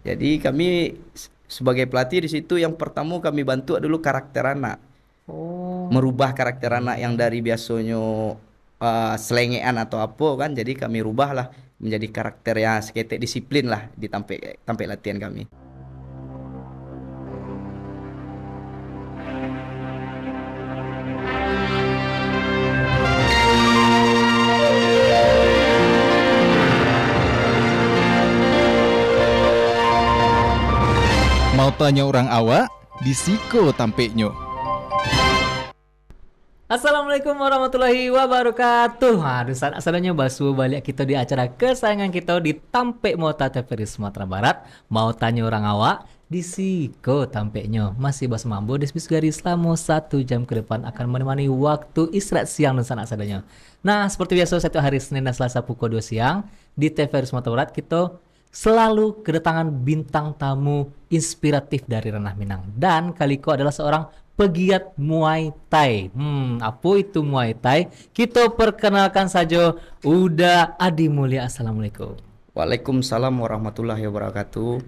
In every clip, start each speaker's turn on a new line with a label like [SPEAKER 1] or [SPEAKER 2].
[SPEAKER 1] Jadi kami sebagai pelatih di situ yang pertama kami bantu dulu karakter anak,
[SPEAKER 2] Oh,
[SPEAKER 1] merubah karakter anak yang
[SPEAKER 2] oke.
[SPEAKER 1] dari biasanya selengean atau apa kan, jadi kami rubahlah menjadi karakter yang seketek disiplin lah di tampil tampil latihan kami.
[SPEAKER 3] Mau tanya orang awak, disiko tampeknya.
[SPEAKER 2] Assalamualaikum warahmatullahi wabarakatuh. Aduh, asalnya basu balik kita di acara kesayangan kita di Tampek Mota TVRI Sumatera Barat. Mau tanya orang awak, di siko tampeknya. Masih bas mambo di garis selama 1 jam ke depan akan menemani waktu istirahat siang dan sana asalnya. Nah, seperti biasa setiap hari Senin dan Selasa pukul 2 siang di TVRI Sumatera Barat kita selalu kedatangan bintang tamu inspiratif dari ranah Minang. Dan Kaliko adalah seorang pegiat Muay Thai. Apa itu Muay Thai? Kita perkenalkan saja Uda Adi Mulia. Assalamualaikum.
[SPEAKER 1] Waalaikumsalam warahmatullahi wabarakatuh.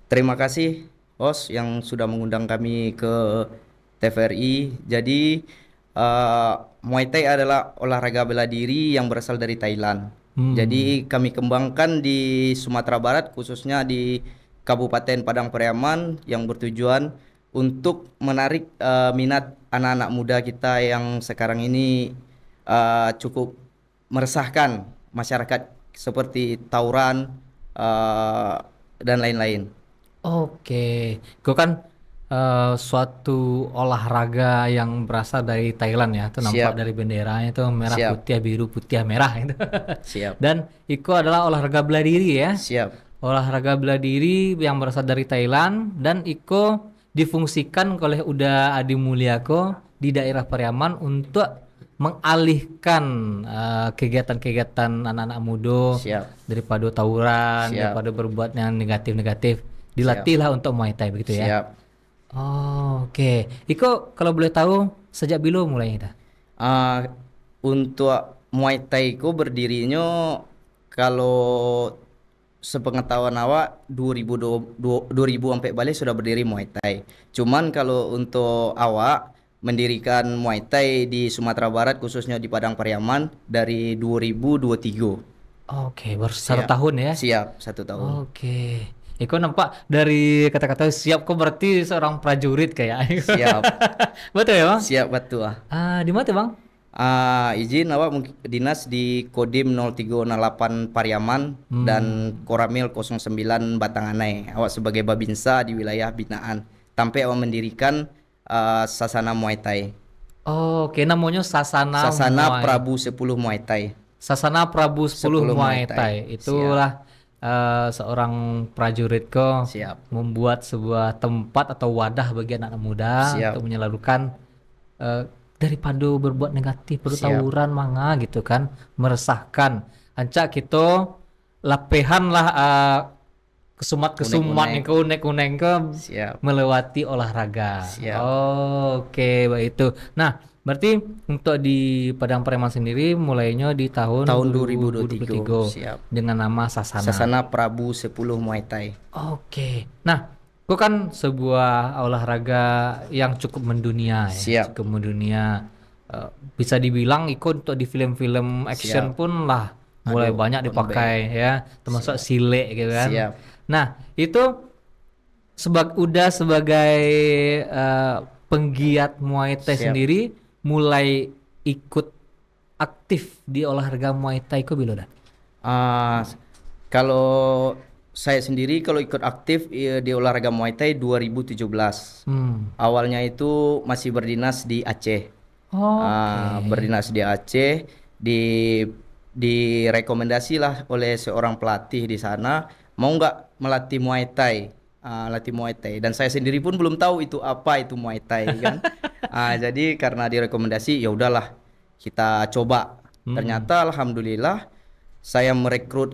[SPEAKER 1] Terima kasih host yang sudah mengundang kami ke TVRI. Jadi eh, Muay Thai adalah olahraga bela diri yang berasal dari Thailand.
[SPEAKER 2] Hmm,
[SPEAKER 1] Jadi kami kembangkan di Sumatera Barat khususnya di Kabupaten Padang Pariaman yang bertujuan untuk menarik minat anak-anak muda kita yang sekarang ini cukup meresahkan masyarakat seperti tawuran eh, dan lain-lain.
[SPEAKER 2] oke. Kau kan suatu olahraga yang berasal dari Thailand ya. Itu nampak
[SPEAKER 1] Siap,
[SPEAKER 2] dari benderanya itu merah
[SPEAKER 1] siap,
[SPEAKER 2] putih biru putih merah itu.
[SPEAKER 1] siap,
[SPEAKER 2] Dan itu adalah olahraga bela diri ya.
[SPEAKER 1] siap.
[SPEAKER 2] Olahraga bela diri yang berasal dari Thailand dan Iko difungsikan oleh Uda Adi Mulyako di daerah Pariaman untuk mengalihkan kegiatan-kegiatan anak-anak muda
[SPEAKER 1] Siap,
[SPEAKER 2] daripada tawuran,
[SPEAKER 1] siap,
[SPEAKER 2] daripada berbuat yang negatif-negatif.
[SPEAKER 1] siap,
[SPEAKER 2] Dilatihlah untuk Muay Thai begitu ya.
[SPEAKER 1] siap.
[SPEAKER 2] Oh, oke. Iko kalau boleh tahu sejak bila mulainya dah?
[SPEAKER 1] Ah, untuk Muay Thai ku berdirinya kalau sepengetahuan awak 2000 sampai balik sudah berdiri Muay Thai. Cuman kalau untuk awak mendirikan Muay Thai di Sumatera Barat khususnya di Padang Pariaman dari 2023.
[SPEAKER 2] Oke, baru satu
[SPEAKER 1] Siap.
[SPEAKER 2] tahun ya.
[SPEAKER 1] Siap, 1 tahun.
[SPEAKER 2] Oke. Iko nampak dari kata-kata siap kok berarti seorang prajurit kayak.
[SPEAKER 1] Siap.
[SPEAKER 2] Betul ya, Bang?
[SPEAKER 1] Siap betul.
[SPEAKER 2] Di mana tuh, Bang?
[SPEAKER 1] Izin awak mungkin dinas di Kodim 0308 Pariaman dan
[SPEAKER 2] Hmm.
[SPEAKER 1] Koramil 09 Batanganai. Awak sebagai Babinsa di wilayah binaan. Sampai awak mendirikan Sasana Muay Thai.
[SPEAKER 2] Oke, namanya Sasana
[SPEAKER 1] Sasana
[SPEAKER 2] Muay.
[SPEAKER 1] Prabu 10 Muay Thai.
[SPEAKER 2] Sasana Prabu 10
[SPEAKER 1] 10 Muay
[SPEAKER 2] Muay
[SPEAKER 1] Thai.
[SPEAKER 2] Thai.
[SPEAKER 1] Siap.
[SPEAKER 2] Itulah seorang prajurit kok
[SPEAKER 1] Siap.
[SPEAKER 2] membuat sebuah tempat atau wadah bagi anak muda untuk
[SPEAKER 1] Siap.
[SPEAKER 2] menyalurkan eh, daripada berbuat negatif,
[SPEAKER 1] Siap.
[SPEAKER 2] bertawuran manga gitu kan, meresahkan. Ancak kita lapehan lah kesumat-kesumat yang
[SPEAKER 1] Unek-unek.
[SPEAKER 2] ke unek-unek ke
[SPEAKER 1] Siap.
[SPEAKER 2] melewati olahraga.
[SPEAKER 1] Siap.
[SPEAKER 2] Oke, baik itu. Nah, berarti untuk di Padang Pariaman sendiri mulainya di tahun
[SPEAKER 1] Tahun 2023.
[SPEAKER 2] 2023
[SPEAKER 1] Siap.
[SPEAKER 2] dengan nama Sasana.
[SPEAKER 1] Sasana Prabu 10 Muay Thai.
[SPEAKER 2] Oke. Nah, itu kan sebuah olahraga yang cukup mendunia ya,
[SPEAKER 1] Siap.
[SPEAKER 2] cukup mendunia. Eh, Bisa dibilang ikut untuk di film-film action
[SPEAKER 1] Siap.
[SPEAKER 2] pun lah mulai
[SPEAKER 1] Aduh,
[SPEAKER 2] banyak
[SPEAKER 1] on back.
[SPEAKER 2] dipakai ya, termasuk
[SPEAKER 1] Siap.
[SPEAKER 2] sile gitu kan.
[SPEAKER 1] Siap.
[SPEAKER 2] Nah, itu udah sebagai eh, penggiat Muay Thai
[SPEAKER 1] Siap.
[SPEAKER 2] sendiri mulai ikut aktif di olahraga Muay Thai kok bilo dah?
[SPEAKER 1] Ah, kalau saya sendiri kalau ikut aktif di olahraga Muay Thai 2017.
[SPEAKER 2] Hmm.
[SPEAKER 1] Awalnya itu masih berdinas di Aceh.
[SPEAKER 2] Oke.
[SPEAKER 1] Berdinas di Aceh di direkomendasi lah oleh seorang pelatih di sana mau nggak melatih Muay Thai. Latih Muay Thai dan saya sendiri pun belum tahu itu apa itu Muay Thai kan. Jadi karena direkomendasi ya udahlah kita coba.
[SPEAKER 2] Hmm.
[SPEAKER 1] Ternyata alhamdulillah saya merekrut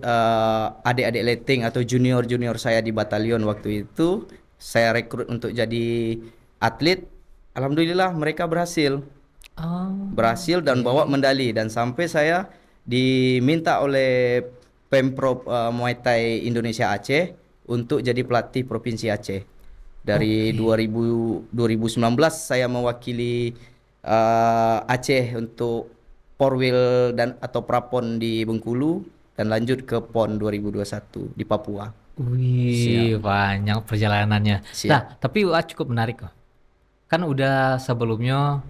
[SPEAKER 1] adik-adik letting atau junior-junior saya di batalion waktu itu. Saya rekrut untuk jadi atlet. Alhamdulillah mereka berhasil.
[SPEAKER 2] Oh,
[SPEAKER 1] Berhasil dan bawa
[SPEAKER 2] oke.
[SPEAKER 1] medali dan sampai saya diminta oleh Pemprov Muay Thai Indonesia Aceh untuk jadi pelatih Provinsi Aceh. Dari 2019 saya mewakili Aceh untuk Porwil dan atau Prapon di Bengkulu dan lanjut ke PON 2021 di Papua.
[SPEAKER 2] Wih, banyak perjalanannya.
[SPEAKER 1] Siap.
[SPEAKER 2] Nah, tapi wah, cukup menarik kok. Kan udah sebelumnya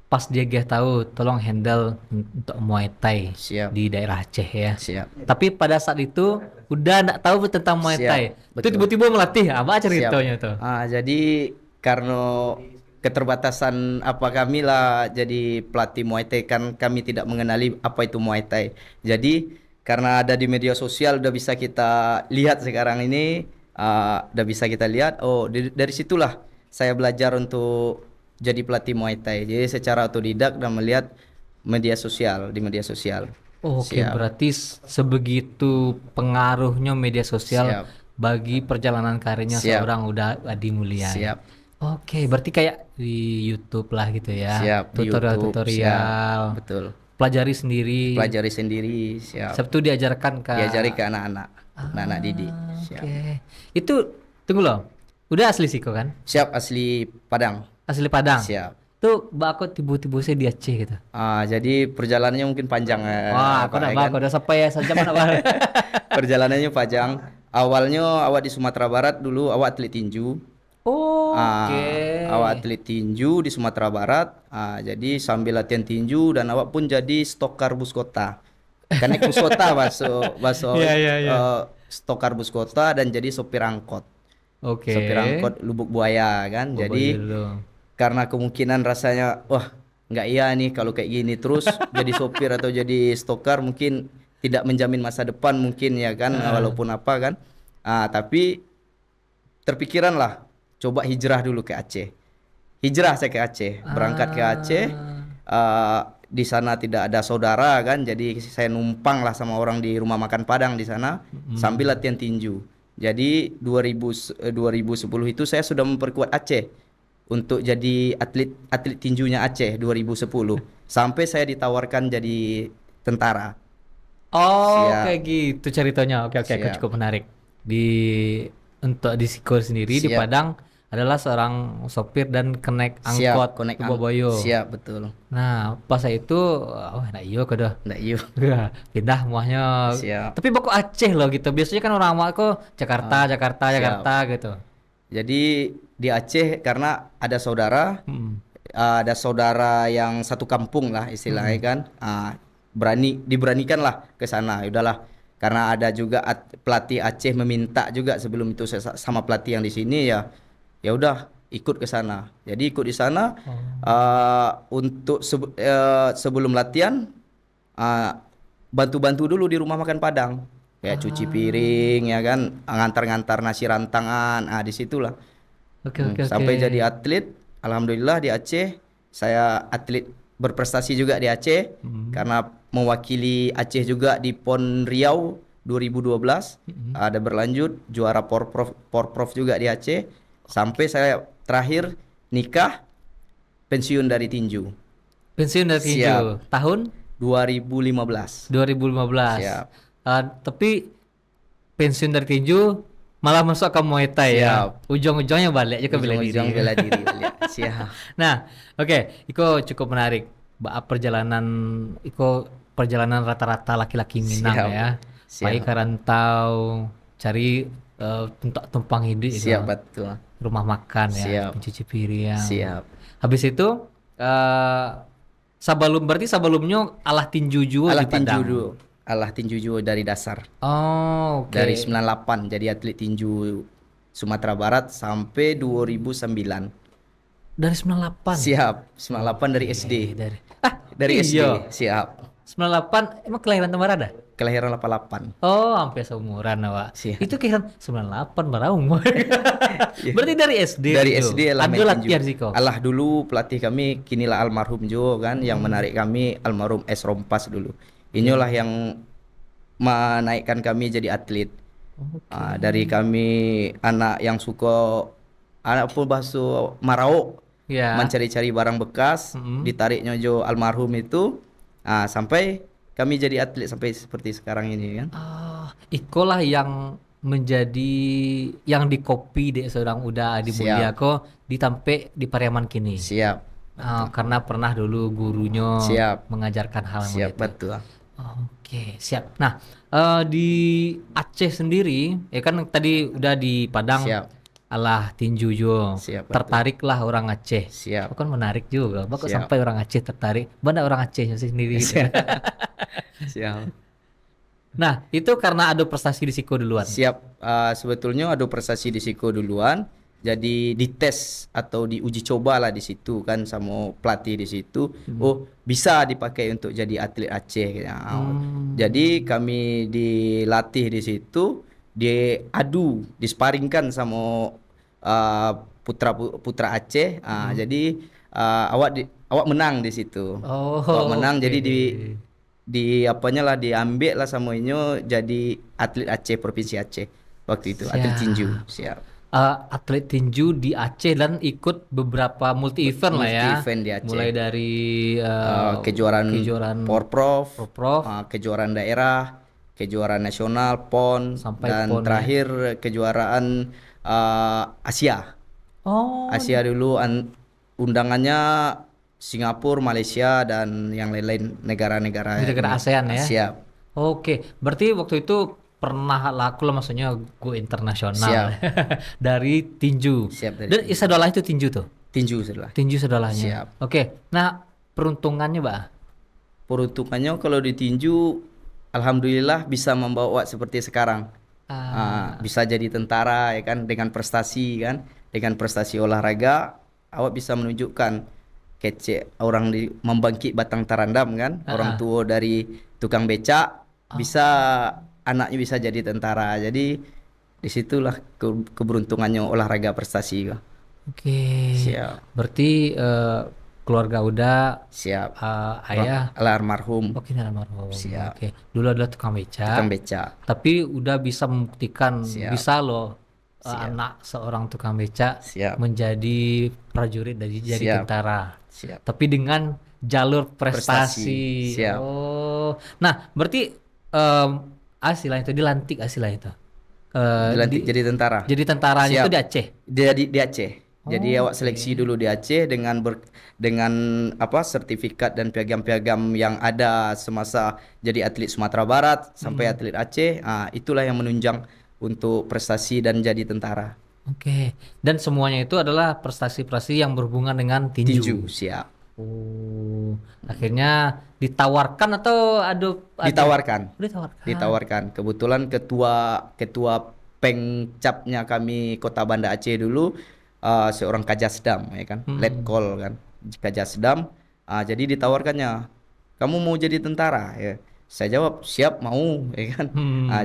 [SPEAKER 2] pas dia gak tahu tolong handle untuk Muay Thai
[SPEAKER 1] Siap.
[SPEAKER 2] di daerah Aceh ya.
[SPEAKER 1] Siap.
[SPEAKER 2] Tapi pada saat itu udah nggak tahu tentang Muay
[SPEAKER 1] Siap,
[SPEAKER 2] Thai. Itu
[SPEAKER 1] betul.
[SPEAKER 2] tiba-tiba melatih. Apa ceritanya tuh?
[SPEAKER 1] Jadi karena keterbatasan kami lah jadi pelatih Muay Thai, kan kami tidak mengenali apa itu Muay Thai. Jadi karena ada di media sosial udah bisa kita lihat sekarang ini, udah bisa kita lihat. Dari situlah saya belajar untuk jadi pelatih Muay Thai. Jadi secara otodidak dan melihat di media sosial.
[SPEAKER 2] Oke,
[SPEAKER 1] Siap.
[SPEAKER 2] berarti sebegitu pengaruhnya media sosial
[SPEAKER 1] Siap.
[SPEAKER 2] bagi perjalanan karirnya
[SPEAKER 1] Siap.
[SPEAKER 2] seorang Uda Adi Mulyana.
[SPEAKER 1] Siap.
[SPEAKER 2] Oke, berarti kayak di YouTube lah gitu ya.
[SPEAKER 1] Siap, di YouTube,
[SPEAKER 2] Tutorial-tutorial.
[SPEAKER 1] siap. Betul.
[SPEAKER 2] Pelajari sendiri.
[SPEAKER 1] Pelajari sendiri, siap.
[SPEAKER 2] Sabtu diajarkan ke
[SPEAKER 1] Diajari ke anak-anak didik. Siap.
[SPEAKER 2] Oke. Itu tunggu loh. Udah asli Siko kan?
[SPEAKER 1] Siap, asli Padang.
[SPEAKER 2] Asli Padang.
[SPEAKER 1] Siap.
[SPEAKER 2] Tuh Mbak aku tiba-tiba saya di Aceh gitu.
[SPEAKER 1] Jadi perjalanannya mungkin panjang.
[SPEAKER 2] Wah, aku nak Mbak, udah sampai ya saja mana Mbak.
[SPEAKER 1] Perjalanannya panjang. Awalnya awak di Sumatera Barat dulu, awak atlet tinju.
[SPEAKER 2] Oke.
[SPEAKER 1] Awak atlet tinju di Sumatera Barat. Jadi sambil latihan tinju dan awak pun jadi stokar bus kota. Kan naik bus kota bahasa stokar bus kota dan jadi sopir angkot.
[SPEAKER 2] Oke.
[SPEAKER 1] Sopir angkot Lubuk Buaya kan. Jadi karena kemungkinan rasanya wah nggak iya nih kalau kayak gini terus jadi sopir atau jadi stokar mungkin tidak menjamin masa depan mungkin ya kan, walaupun apa kan. Tapi terpikiran lah coba hijrah dulu ke Aceh. Hijrah saya ke Aceh, berangkat ke Aceh. Di sana tidak ada saudara kan, jadi saya numpang lah sama orang di rumah makan Padang di sana sambil latihan tinju. Jadi 2010 itu saya sudah memperkuat Aceh untuk jadi atlet tinjunya Aceh 2010 sampai saya ditawarkan jadi tentara.
[SPEAKER 2] Oh,
[SPEAKER 1] Siap.
[SPEAKER 2] kayak gitu ceritanya. Oke,
[SPEAKER 1] Siap.
[SPEAKER 2] cukup menarik. Untuk di Siko sendiri di
[SPEAKER 1] Siap.
[SPEAKER 2] Padang adalah seorang sopir dan kenek angkot
[SPEAKER 1] konek
[SPEAKER 2] ke Boboyo.
[SPEAKER 1] Siap, betul.
[SPEAKER 2] Nah, pas itu nah iya kok
[SPEAKER 1] Nggak yuk.
[SPEAKER 2] pindah muahnya.
[SPEAKER 1] Siap.
[SPEAKER 2] Tapi kok Aceh loh gitu. Biasanya kan orang awak kok Jakarta gitu.
[SPEAKER 1] Jadi di Aceh karena ada saudara, ada saudara yang satu kampung lah istilahnya kan, diberanikan lah ke sana. Udahlah, karena ada juga pelatih Aceh meminta juga sebelum itu sama pelatih yang di sini ya udah ikut ke sana. Jadi ikut di sana untuk sebelum latihan bantu-bantu dulu di rumah makan Padang. Kayak cuci piring ya kan, ngantar-ngantar nasi rantangan. Disitulah.
[SPEAKER 2] Oke.
[SPEAKER 1] Sampai jadi atlet. Alhamdulillah di Aceh saya atlet berprestasi juga di Aceh karena mewakili Aceh juga di PON Riau 2012. Ada berlanjut juara Porprov juga di Aceh sampai saya terakhir nikah, pensiun dari tinju.
[SPEAKER 2] Tahun
[SPEAKER 1] 2015. Siap.
[SPEAKER 2] Tapi pensiun dari tinju malah masuk ke Muay Thai ya. Ujung-ujungnya balik juga bela diri.
[SPEAKER 1] Ujung bela diri balik. Siap.
[SPEAKER 2] Nah, oke, Iko cukup menarik. Perjalanan rata-rata laki-laki Minang
[SPEAKER 1] Siap.
[SPEAKER 2] ya.
[SPEAKER 1] Siap.
[SPEAKER 2] Baik rantau, cari untuk tumpang hidup itu.
[SPEAKER 1] Siap, betul.
[SPEAKER 2] Rumah makan ya,
[SPEAKER 1] Siap.
[SPEAKER 2] mencuci piring.
[SPEAKER 1] Siap.
[SPEAKER 2] Habis itu sebelumnya alah tinju juga
[SPEAKER 1] Alah
[SPEAKER 2] di Padang.
[SPEAKER 1] tinju dulu dari dasar.
[SPEAKER 2] Oh, oke.
[SPEAKER 1] Dari 98 jadi atlet tinju Sumatera Barat sampai 2009.
[SPEAKER 2] Dari 98.
[SPEAKER 1] Siap. 98 dari SD. Dari
[SPEAKER 2] iya.
[SPEAKER 1] SD. Siap.
[SPEAKER 2] 98 emang kelahiran Tamarada?
[SPEAKER 1] Kelahiran 88.
[SPEAKER 2] Oh, hampir seumuran Pak.
[SPEAKER 1] Siap.
[SPEAKER 2] Itu kelahiran 98 baru umur. Berarti dari SD.
[SPEAKER 1] Dari
[SPEAKER 2] itu?
[SPEAKER 1] SD lah
[SPEAKER 2] Ada
[SPEAKER 1] main
[SPEAKER 2] latihan
[SPEAKER 1] tinju.
[SPEAKER 2] sih kok.
[SPEAKER 1] Allah dulu pelatih kami kinilah almarhum Jo kan, yang menarik kami almarhum S Rompas dulu. Inilah yang menaikkan kami jadi atlet. Dari kami anak yang suka anak pun bahasa Marau, mencari-cari barang bekas, ditariknya Jo almarhum itu, sampai kami jadi atlet sampai seperti sekarang ini kan.
[SPEAKER 2] Ikolah yang menjadi yang dikopi dek seorang Uda Adi Mulia kok ditampe di Pariaman kini.
[SPEAKER 1] Siap.
[SPEAKER 2] Karena pernah dulu gurunya
[SPEAKER 1] Siap.
[SPEAKER 2] mengajarkan hal
[SPEAKER 1] Siap,
[SPEAKER 2] begitu.
[SPEAKER 1] betul.
[SPEAKER 2] Oke, siap. Nah, di Aceh sendiri, ya kan tadi udah di Padang,
[SPEAKER 1] Siap.
[SPEAKER 2] alah tinju juga.
[SPEAKER 1] Siap, betul.
[SPEAKER 2] Tertariklah orang Aceh.
[SPEAKER 1] Siap.
[SPEAKER 2] Kan menarik juga. Kok
[SPEAKER 1] Siap.
[SPEAKER 2] sampai orang Aceh tertarik? Mana orang Acehnya sendiri gitu.
[SPEAKER 1] Siap.
[SPEAKER 2] Nah, itu karena ada prestasi di Siko duluan.
[SPEAKER 1] Siap. Sebetulnya ada prestasi di Siko duluan. Jadi dites atau diuji coba lah di situ kan sama pelatih di situ. Oh, bisa dipakai untuk jadi atlet Aceh. Jadi kami dilatih di situ, disparingkan sama putra Aceh. Jadi awak menang di situ. Awak menang, jadi diambil lah samoinyo jadi atlet Aceh, provinsi Aceh waktu itu. Atlet tinju. Siap.
[SPEAKER 2] Atlet tinju di Aceh dan ikut beberapa multi event lah ya.
[SPEAKER 1] Event di Aceh.
[SPEAKER 2] Mulai dari
[SPEAKER 1] kejuaraan Porprov, kejuaraan daerah, kejuaraan nasional, PON,
[SPEAKER 2] sampai
[SPEAKER 1] dan
[SPEAKER 2] PON,
[SPEAKER 1] terakhir kejuaraan Asia. Asia dulu undangannya Singapura, Malaysia, dan yang lain-lain negara-negara
[SPEAKER 2] ASEAN ya.
[SPEAKER 1] Siap.
[SPEAKER 2] Oke, berarti waktu itu pernah laku lah, maksudnya go internasional dari tinju.
[SPEAKER 1] Siap.
[SPEAKER 2] Dan sedolah itu tinju tuh.
[SPEAKER 1] Tinju sedolah.
[SPEAKER 2] Tinju sedolahnya.
[SPEAKER 1] Siap.
[SPEAKER 2] Oke. Nah, peruntungannya, Mbak?
[SPEAKER 1] Peruntungannya kalau di tinju, alhamdulillah bisa membawa seperti sekarang. Bisa jadi tentara ya kan, dengan prestasi kan, dengan prestasi olahraga, awak bisa menunjukkan kece orang membangkit batang tarandam kan, orang tua dari tukang becak bisa anaknya bisa jadi tentara. Jadi disitulah keberuntungannya olahraga prestasi.
[SPEAKER 2] Oke.
[SPEAKER 1] Siap.
[SPEAKER 2] Berarti keluarga Uda,
[SPEAKER 1] siap,
[SPEAKER 2] ayah
[SPEAKER 1] almarhum.
[SPEAKER 2] Oke, almarhum.
[SPEAKER 1] Siap.
[SPEAKER 2] Oke. Dulu adalah tukang becak. Tapi udah bisa membuktikan bisa loh anak seorang tukang becak menjadi prajurit jadi tentara.
[SPEAKER 1] Siap.
[SPEAKER 2] Tapi dengan jalur prestasi.
[SPEAKER 1] Siap.
[SPEAKER 2] Oh. Nah, berarti Asila itu dilantik itu.
[SPEAKER 1] Dilantik jadi tentara.
[SPEAKER 2] Jadi tentaranya itu di Aceh.
[SPEAKER 1] Di Aceh. Jadi awak seleksi dulu di Aceh dengan sertifikat dan piagam-piagam yang ada semasa jadi atlet Sumatera Barat sampai atlet Aceh. Itulah yang menunjang untuk prestasi dan jadi tentara.
[SPEAKER 2] Oke. Dan semuanya itu adalah prestasi-prestasi yang berhubungan dengan tinju.
[SPEAKER 1] Tinju, siap.
[SPEAKER 2] Akhirnya ditawarkan atau
[SPEAKER 1] Ditawarkan. Kebetulan ketua pengcapnya kami Kota Banda Aceh dulu seorang Kajasdam ya kan, Letkol kan, Kajasdam. Jadi ditawarkannya, kamu mau jadi tentara ya. Saya jawab siap, mau ya kan.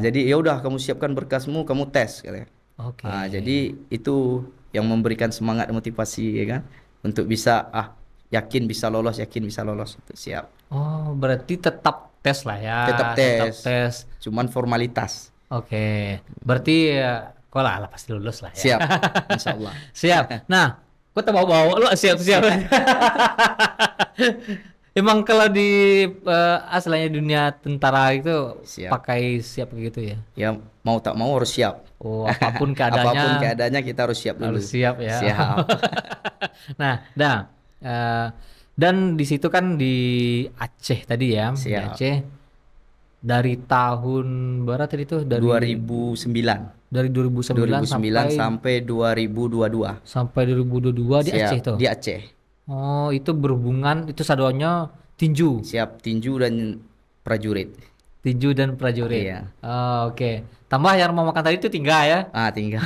[SPEAKER 1] Jadi ya udah, kamu siapkan berkasmu, kamu tes katanya.
[SPEAKER 2] Oke.
[SPEAKER 1] Jadi itu yang memberikan semangat motivasi ya kan, untuk bisa yakin bisa lolos. Siap.
[SPEAKER 2] Oh, berarti tetap tes lah ya.
[SPEAKER 1] Tetap tes. Cuman formalitas.
[SPEAKER 2] Oke. Berarti kok lah pasti lulus lah ya.
[SPEAKER 1] Siap. Insyaallah.
[SPEAKER 2] Siap. Nah, kok bawa lu siap. Emang kalau di asalnya dunia tentara itu pakai siap gitu ya?
[SPEAKER 1] Ya mau tak mau harus siap.
[SPEAKER 2] Oh, apapun keadaannya
[SPEAKER 1] kita harus siap dulu.
[SPEAKER 2] Harus siap ya.
[SPEAKER 1] Siap.
[SPEAKER 2] Nah, dan di situ kan di Aceh tadi ya,
[SPEAKER 1] siap.
[SPEAKER 2] Di Aceh dari tahun berapa tadi itu? Dari
[SPEAKER 1] 2009.
[SPEAKER 2] Dari 2009
[SPEAKER 1] sampai 2022.
[SPEAKER 2] Sampai 2022 di Aceh itu.
[SPEAKER 1] Di Aceh.
[SPEAKER 2] Oh, itu berhubungan, itu sadonya tinju.
[SPEAKER 1] Siap, tinju dan prajurit.
[SPEAKER 2] Tinju dan prajurit.
[SPEAKER 1] Iya.
[SPEAKER 2] Oh, oke. Tambah yang mau makan tadi itu tinggal ya?
[SPEAKER 1] Tinggal.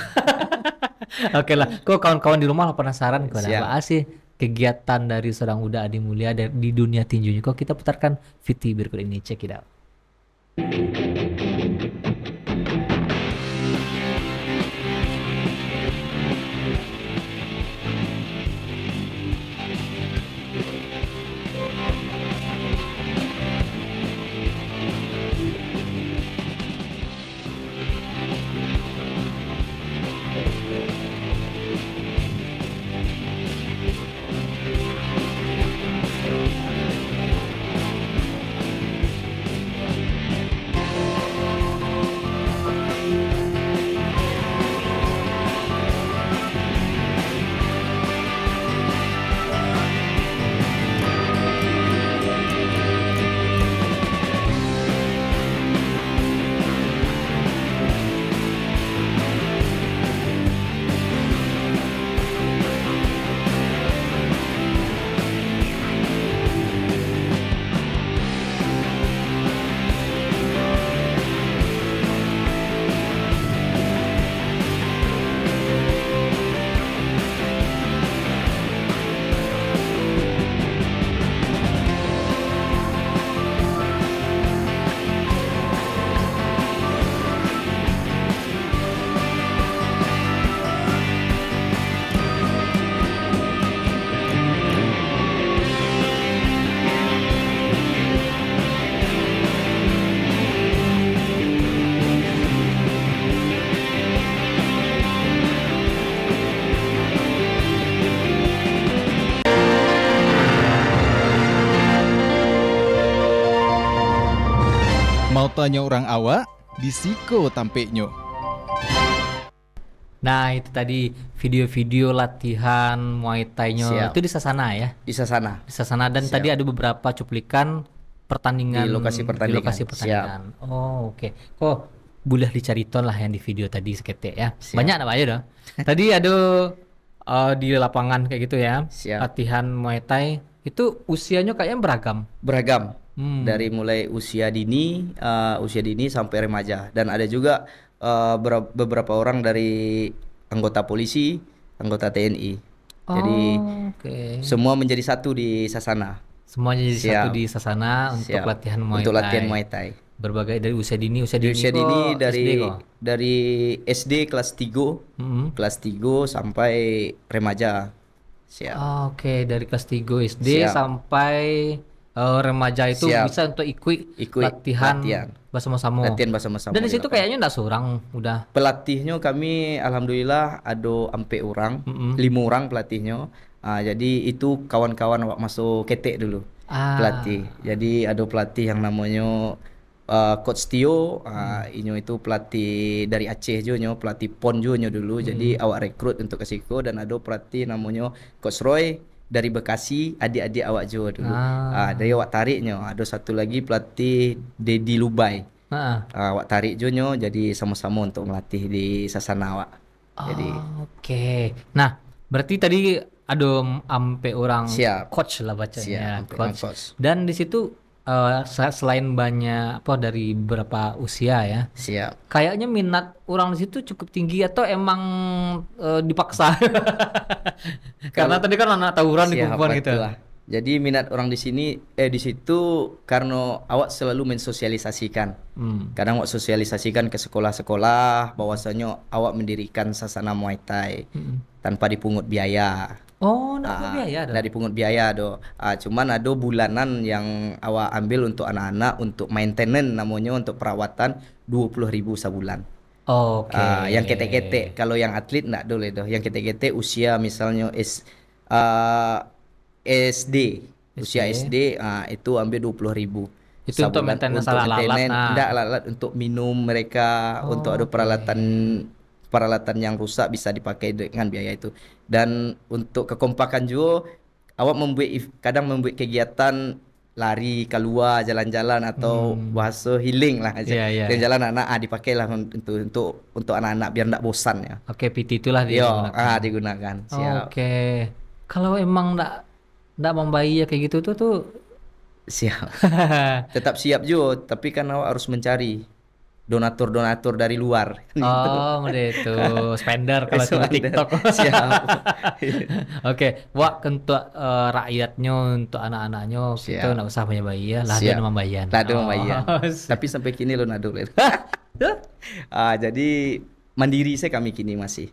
[SPEAKER 2] Oke lah. Kok kawan-kawan di rumah penasaran apa sih kegiatan dari seorang Uda Adi Mulia di dunia tinjunya? Kok kita putarkan VT berikut ini, check it out.
[SPEAKER 3] tanya orang awak, di Siko tampeknya.
[SPEAKER 2] Nah, itu tadi video-video latihan Muay Thai-nya
[SPEAKER 1] Siap.
[SPEAKER 2] itu di Sasana ya.
[SPEAKER 1] Di sana.
[SPEAKER 2] Di Sasana dan
[SPEAKER 1] Siap.
[SPEAKER 2] tadi ada beberapa cuplikan pertandingan
[SPEAKER 1] Di lokasi pertandingan.
[SPEAKER 2] di lokasi pertandingan. Oh, oke. Kok boleh dicariton lah yang di video tadi seketik ya.
[SPEAKER 1] Siap.
[SPEAKER 2] Banyak apa aja dah. Tadi ada di lapangan kayak gitu ya.
[SPEAKER 1] Siap.
[SPEAKER 2] Latihan Muay Thai itu usianya kayaknya beragam.
[SPEAKER 1] Beragam.
[SPEAKER 2] Hmm.
[SPEAKER 1] Dari mulai usia dini sampai remaja, dan ada juga beberapa orang dari anggota polisi, anggota TNI. Jadi
[SPEAKER 2] Oke.
[SPEAKER 1] semua menjadi satu di Sasana.
[SPEAKER 2] Semuanya jadi
[SPEAKER 1] Siap.
[SPEAKER 2] satu di Sasana untuk
[SPEAKER 1] Siap.
[SPEAKER 2] latihan Muay
[SPEAKER 1] Untuk
[SPEAKER 2] Thai.
[SPEAKER 1] latihan Muay Thai.
[SPEAKER 2] Berbagai dari usia dini,
[SPEAKER 1] Di usia
[SPEAKER 2] kok
[SPEAKER 1] dini
[SPEAKER 2] SD kok?
[SPEAKER 1] dari SD kelas 3,
[SPEAKER 2] Mm-mm.
[SPEAKER 1] kelas 3 sampai remaja. Siap.
[SPEAKER 2] Oke, dari kelas 3 SD
[SPEAKER 1] Siap.
[SPEAKER 2] sampai remaja itu
[SPEAKER 1] Siap.
[SPEAKER 2] bisa untuk ikut
[SPEAKER 1] Ikut
[SPEAKER 2] latihan
[SPEAKER 1] latihan.
[SPEAKER 2] bersama-sama.
[SPEAKER 1] Latihan bersama-sama.
[SPEAKER 2] Dan di
[SPEAKER 1] di
[SPEAKER 2] situ
[SPEAKER 1] lapangan.
[SPEAKER 2] kayaknya enggak seorang udah.
[SPEAKER 1] Pelatihnya kami alhamdulillah ada 4 orang,
[SPEAKER 2] Mm-mm.
[SPEAKER 1] 5 orang pelatihnya. Jadi itu kawan-kawan awak masuk ketek dulu. Pelatih. Jadi ada pelatih yang namanya Coach Tio, inyo itu pelatih dari Aceh jo nyo, pelatih PON jo nyo dulu. Jadi awak rekrut untuk ke Siko, dan ada pelatih namanya Coach Roy dari Bekasi, adik-adik awak jo dulu. Dari awak tarik nyo. Ada satu lagi pelatih Dedi Lubai. Awak tarik jo nyo, jadi sama-sama untuk melatih di Sasana awak. Jadi
[SPEAKER 2] Oke. Nah, berarti tadi ada ampe orang
[SPEAKER 1] Siap.
[SPEAKER 2] coach lah bacanya,
[SPEAKER 1] Siap, ampe orang coach.
[SPEAKER 2] Dan di situ selain banyak apa dari berapa usia ya,
[SPEAKER 1] siap.
[SPEAKER 2] kayaknya minat orang di situ cukup tinggi atau emang dipaksa? Karena tadi kan anak tawuran di
[SPEAKER 1] Siap,
[SPEAKER 2] kumpulan gitu.
[SPEAKER 1] betul lah. Jadi minat orang di sini di situ karena awak selalu mensosialisasikan. Kadang awak sosialisasikan ke sekolah-sekolah bahwasanya awak mendirikan Sasana Muay Thai tanpa dipungut biaya.
[SPEAKER 2] Oh, nggak biaya dah.
[SPEAKER 1] Nggak dipungut biaya do. Cuman ada bulanan yang awak ambil untuk anak-anak untuk maintenance, namanya untuk perawatan 20.000 sebulan.
[SPEAKER 2] Oke.
[SPEAKER 1] Yang ketek-ketek, kalau yang atlet nggak boleh doh. Yang ketek-ketek usia misalnya SD, usia SD, itu ambil 20.000.
[SPEAKER 2] Itu untuk maintenance alat-alat,
[SPEAKER 1] Enggak, alat-alat untuk minum mereka, untuk ada peralatan yang rusak bisa dipakai dengan biaya itu. Dan untuk kekompakan juga awak kadang membuat kegiatan lari keluar jalan-jalan atau bahasa healing lah aja.
[SPEAKER 2] Iya.
[SPEAKER 1] Jalan anak dipakailah untuk anak-anak biar enggak bosan ya.
[SPEAKER 2] Oke, PT itulah digunakan.
[SPEAKER 1] Digunakan. Siap.
[SPEAKER 2] Oke. Kalau emang nggak membayar kayak gitu tuh
[SPEAKER 1] Siap. Tetap siap juga, tapi kan awak harus mencari donatur dari luar.
[SPEAKER 2] Oh, itu spender kalau cuma
[SPEAKER 1] Spender.
[SPEAKER 2] TikTok.
[SPEAKER 1] Siap.
[SPEAKER 2] Oke, wah untuk rakyatnya, untuk anak-anaknya kita
[SPEAKER 1] Siap.
[SPEAKER 2] nggak usah bayar lah,
[SPEAKER 1] Siap.
[SPEAKER 2] dia membayar.
[SPEAKER 1] Tak ada membayar.
[SPEAKER 2] siap.
[SPEAKER 1] Tapi sampai kini lo nado. Jadi mandiri saya kami kini masih.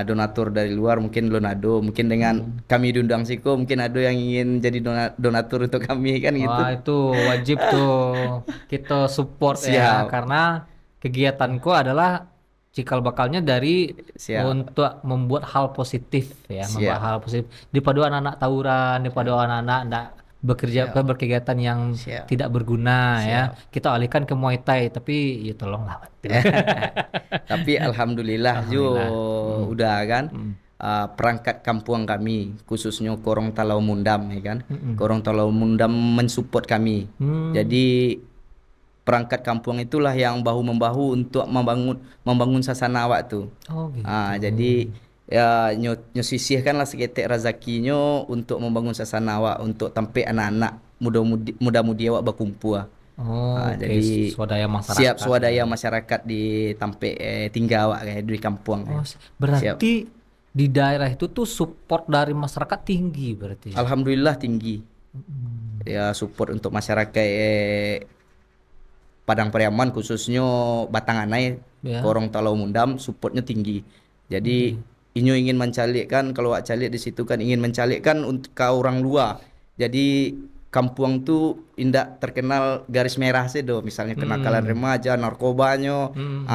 [SPEAKER 1] Donatur dari luar mungkin lo nado, mungkin dengan kami diundang Siko mungkin ada yang ingin jadi donatur untuk kami kan gitu.
[SPEAKER 2] Wah, itu wajib tuh kita support ya,
[SPEAKER 1] Siap.
[SPEAKER 2] karena kegiatanku adalah cikal bakalnya dari
[SPEAKER 1] Siap.
[SPEAKER 2] untuk membuat hal positif ya, membuat
[SPEAKER 1] Siap.
[SPEAKER 2] hal positif daripada anak-anak tawuran, daripada anak-anak enggak bekerja berkegiatan yang
[SPEAKER 1] Siap.
[SPEAKER 2] tidak berguna ya.
[SPEAKER 1] Siap.
[SPEAKER 2] Kita alihkan ke Muay Thai, tapi ya tolonglah.
[SPEAKER 1] Tapi alhamdulillah juga udah kan. Perangkat kampung kami khususnya Korong Talau Mundam ya kan. Korong Talau Mundam mensupport kami. Jadi perangkat kampung itulah yang bahu membahu untuk membangun Sasana awak tuh.
[SPEAKER 2] Oh gitu.
[SPEAKER 1] Jadi ya nyisihkanlah seketek rezekinya untuk membangun Sasana awak, untuk tampil anak-anak muda-mudi awak berkumpul.
[SPEAKER 2] Oke,
[SPEAKER 1] Jadi
[SPEAKER 2] swadaya masyarakat.
[SPEAKER 1] siap swadaya masyarakat di tampil tinggal awak kayak di kampung.
[SPEAKER 2] Oh, berarti di daerah itu tuh support dari masyarakat tinggi berarti.
[SPEAKER 1] Alhamdulillah tinggi. Ya support untuk masyarakat Padang Pariaman khususnya Batanganai,
[SPEAKER 2] Ya.
[SPEAKER 1] Korong Talau Mundam supportnya tinggi. Jadi inyo ingin mencalekkan, kalau awak calik di situ kan ingin mencalekkan untuk ke orang luar. Jadi kampung tu indak terkenal garis merah sedo, misalnya kenakalan remaja, narkobanya.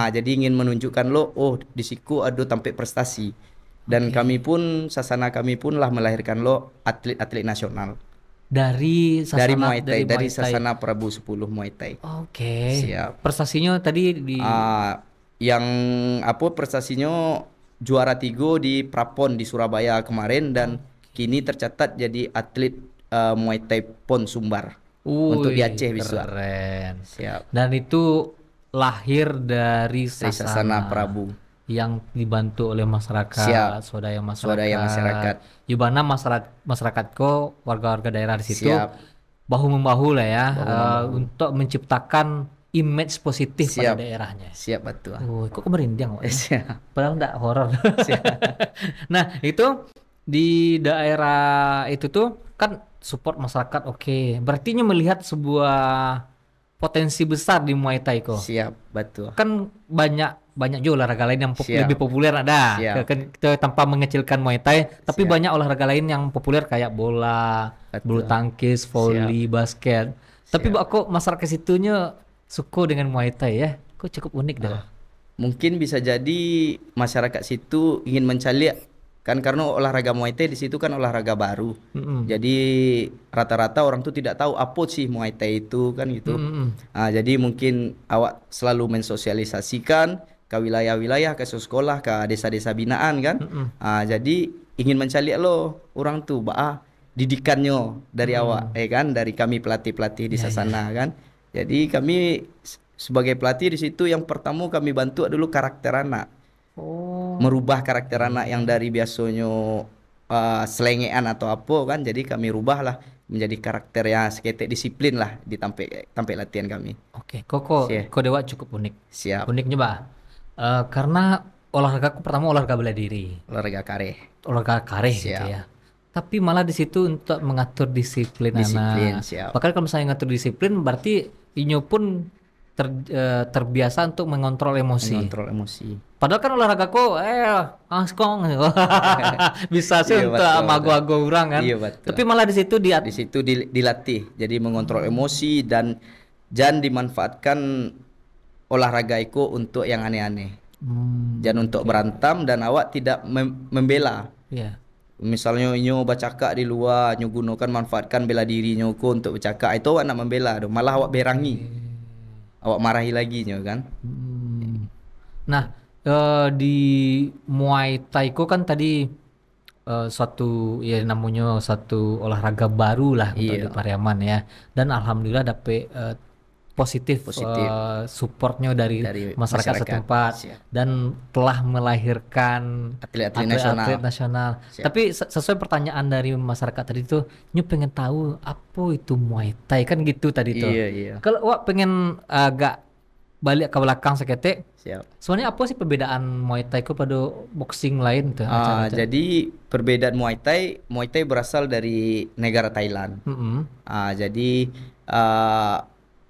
[SPEAKER 1] Jadi ingin menunjukkan lo, oh di siku ada tampil prestasi. Dan kami pun Sasana kami pun lah melahirkan lo atlet-atlet nasional.
[SPEAKER 2] dari
[SPEAKER 1] Dari
[SPEAKER 2] Sasana
[SPEAKER 1] Muay Thai, dari
[SPEAKER 2] Muay Thai.
[SPEAKER 1] Sasana Prabu 10 Muay Thai.
[SPEAKER 2] Oke.
[SPEAKER 1] Siap.
[SPEAKER 2] Prestasinya tadi di
[SPEAKER 1] Yang prestasinya juara 3 di Prapon di Surabaya kemarin dan kini tercatat jadi atlet Muay Thai Pon Sumbar untuk di Aceh bisa.
[SPEAKER 2] keren.
[SPEAKER 1] Siap.
[SPEAKER 2] Dan itu lahir dari
[SPEAKER 1] Dari Sasana
[SPEAKER 2] Sasana
[SPEAKER 1] Prabu.
[SPEAKER 2] yang dibantu oleh masyarakat,
[SPEAKER 1] Siap.
[SPEAKER 2] swadaya
[SPEAKER 1] Swadaya masyarakat.
[SPEAKER 2] Yubana masyarakat ko warga-warga daerah di situ
[SPEAKER 1] Siap.
[SPEAKER 2] bahu membahu lah ya
[SPEAKER 1] Bahu-membahu.
[SPEAKER 2] untuk menciptakan image positif pada
[SPEAKER 1] Siap.
[SPEAKER 2] daerahnya.
[SPEAKER 1] Siap betul.
[SPEAKER 2] Oh, kok merinding Wak?
[SPEAKER 1] Siap.
[SPEAKER 2] Padahal enggak horor. Nah, itu di daerah itu tuh kan support masyarakat oke. Berarti melihat sebuah potensi besar di Muay Thai kok.
[SPEAKER 1] Siap betul.
[SPEAKER 2] Kan banyak juga olahraga lain yang
[SPEAKER 1] Siap.
[SPEAKER 2] lebih populer ada.
[SPEAKER 1] Siap.
[SPEAKER 2] Kan kita tanpa mengecilkan Muay Thai, tapi
[SPEAKER 1] Siap.
[SPEAKER 2] banyak olahraga lain yang populer kayak bola,
[SPEAKER 1] Betul.
[SPEAKER 2] bulu tangkis, volley, basket. Tapi kok masyarakat situnya suka dengan Muay Thai ya? Kok cukup unik dah.
[SPEAKER 1] Mungkin bisa jadi masyarakat situ ingin mencari kan karena olahraga Muay Thai di situ kan olahraga baru. Jadi rata-rata orang tuh tidak tahu apa sih Muay Thai itu kan gitu. Jadi mungkin awak selalu mensosialisasikan ke wilayah-wilayah, ke sekolah, ke desa-desa binaan kan. Jadi ingin mencari lo orang tuh didikannya dari awak, kan dari kami pelatih-pelatih di sana kan. Jadi kami sebagai pelatih di situ yang pertama kami bantu dulu karakter anak. Merubah karakter anak yang dari biasanya selengean atau apa kan, jadi kami rubahlah menjadi karakter yang seketek disiplin lah di tampil latihan kami.
[SPEAKER 2] Oke, kok Dewa cukup unik.
[SPEAKER 1] Siap.
[SPEAKER 2] Uniknya karena olahraga pertama olahraga bela diri,
[SPEAKER 1] Olahraga kare
[SPEAKER 2] gitu
[SPEAKER 1] Siap.
[SPEAKER 2] ya. Tapi malah di situ untuk mengatur disiplin anak.
[SPEAKER 1] Siap.
[SPEAKER 2] Bahkan kalau misalnya ngatur disiplin berarti inyo pun terbiasa untuk mengontrol emosi.
[SPEAKER 1] Mengontrol emosi.
[SPEAKER 2] Padahal kan olahraga kok angskong bisa sih
[SPEAKER 1] Iya,
[SPEAKER 2] untuk
[SPEAKER 1] betul,
[SPEAKER 2] mago-mago orang kan.
[SPEAKER 1] Iya, betul.
[SPEAKER 2] Tapi malah di situ
[SPEAKER 1] Di situ dilatih jadi mengontrol emosi dan jangan dimanfaatkan olahraga itu untuk yang aneh-aneh. Jangan untuk berantem dan awak tidak membela.
[SPEAKER 2] Iya.
[SPEAKER 1] Misalnya nyo bercakap di luar, nyo gunakan manfaatkan bela diri nyo ko untuk bercakap, itu awak nak membela tu, malah awak berangi. Awak marahi lagi nyo kan.
[SPEAKER 2] Nah, di Muay Thai ko kan tadi suatu ya namanya satu olahraga baru lah untuk di Pariaman ya. Dan alhamdulillah dapet positif. Supportnya dari masyarakat setempat.
[SPEAKER 1] Siap.
[SPEAKER 2] Dan telah melahirkan atlet nasional. Tapi sesuai pertanyaan dari masyarakat tadi tuh, nyu pengen tahu apa itu Muay Thai kan gitu tadi tuh.
[SPEAKER 1] Iya.
[SPEAKER 2] Kalau wak pengen agak balik ke belakang seketik,
[SPEAKER 1] Siap.
[SPEAKER 2] sebenarnya apa sih perbedaan Muay Thai ku pada boxing lain tuh?
[SPEAKER 1] Jadi perbedaan Muay Thai berasal dari negara Thailand. Jadi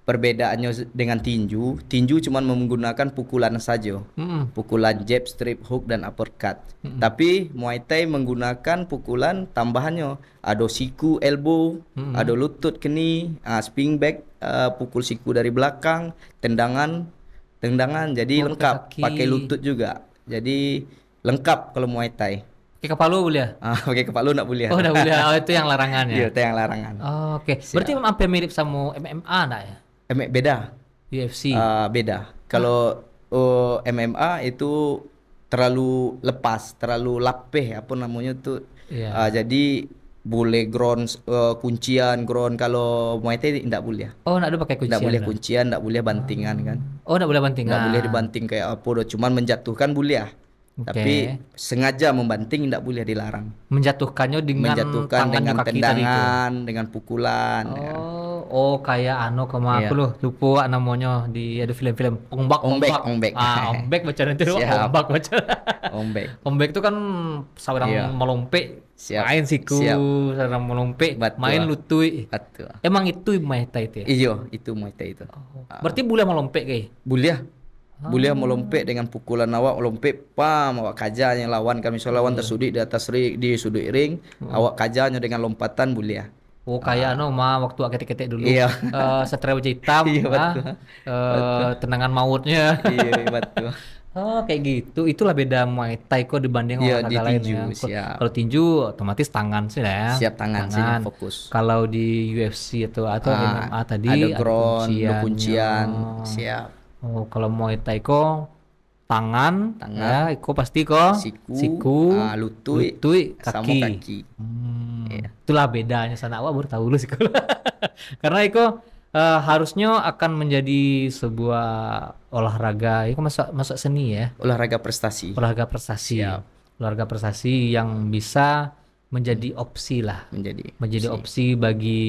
[SPEAKER 1] perbedaannya dengan tinju cuman menggunakan pukulan saja. Pukulan jab, strip, hook dan uppercut. Tapi Muay Thai menggunakan pukulan tambahannya. Ada siku, elbow, ada lutut, keni, spinning back, pukul siku dari belakang, tendangan. Jadi lengkap. Pakai lutut juga. Jadi lengkap kalau Muay Thai.
[SPEAKER 2] Pakai kepala boleh?
[SPEAKER 1] Pakai kepala nak boleh.
[SPEAKER 2] Oh, enggak boleh. Oh, itu yang larangan ya.
[SPEAKER 1] Iya, itu yang larangan.
[SPEAKER 2] Oke. Berarti hampir mirip sama MMA enggak ya?
[SPEAKER 1] Beda.
[SPEAKER 2] UFC.
[SPEAKER 1] Beda. Kalau MMA itu terlalu lepas, terlalu lapeh apa namanya tuh. Jadi boleh ground kuncian ground. Kalau Muay Thai tidak boleh.
[SPEAKER 2] Oh, enggak ada pakai kuncian.
[SPEAKER 1] Tidak boleh kuncian, tidak boleh bantingan kan.
[SPEAKER 2] Oh, enggak boleh bantingan.
[SPEAKER 1] Tidak boleh dibanting kayak apa, cuman menjatuhkan boleh. Tapi sengaja membanting tidak boleh, dilarang.
[SPEAKER 2] Menjatuhkannya dengan
[SPEAKER 1] tendangan, dengan pukulan.
[SPEAKER 2] Oh, kayak aku loh lupa namanya di ada film-film Ombak. Ombak baca nanti Ombak baca. Ombak itu kan seorang melompat, main siku, seorang melompat, main lutut.
[SPEAKER 1] Betul.
[SPEAKER 2] Emang itu Muay Thai itu ya?
[SPEAKER 1] Iya, itu Muay Thai itu.
[SPEAKER 2] Berarti boleh melompat kayak?
[SPEAKER 1] Boleh melompat dengan pukulan awak, melompat awak kajarnya lawan, kami lawan tersudut di atas ring, di sudut ring, awak kajarnya dengan lompatan boleh.
[SPEAKER 2] Oh kayak waktu ketik-ketik dulu
[SPEAKER 1] Iya.
[SPEAKER 2] Satria Wajah Hitam
[SPEAKER 1] Iya betul.
[SPEAKER 2] tendangan mautnya.
[SPEAKER 1] Iya betul.
[SPEAKER 2] Oh kayak gitu. Itulah beda Muay Thai kok dibanding
[SPEAKER 1] Iya di
[SPEAKER 2] olahraga lain ya.
[SPEAKER 1] tinju siap.
[SPEAKER 2] Kalau tinju otomatis tangan sih lah ya.
[SPEAKER 1] Siap tangan sih yang fokus.
[SPEAKER 2] Kalau di UFC atau MMA tadi
[SPEAKER 1] ada
[SPEAKER 2] ada
[SPEAKER 1] ground, ada
[SPEAKER 2] kunciannya.
[SPEAKER 1] kuncian, siap.
[SPEAKER 2] Oh kalau Muay Thai kok tangan, ya, iko pasti kok
[SPEAKER 1] siku, lutut,
[SPEAKER 2] kaki.
[SPEAKER 1] sama kaki. Iya.
[SPEAKER 2] Itulah bedanya sana awak baru tahu lu sih kalau. Karena iko harusnya akan menjadi sebuah olahraga, itu masuk seni ya.
[SPEAKER 1] Olahraga prestasi.
[SPEAKER 2] Olahraga prestasi.
[SPEAKER 1] Siap.
[SPEAKER 2] Olahraga prestasi yang bisa menjadi opsi lah. Menjadi opsi bagi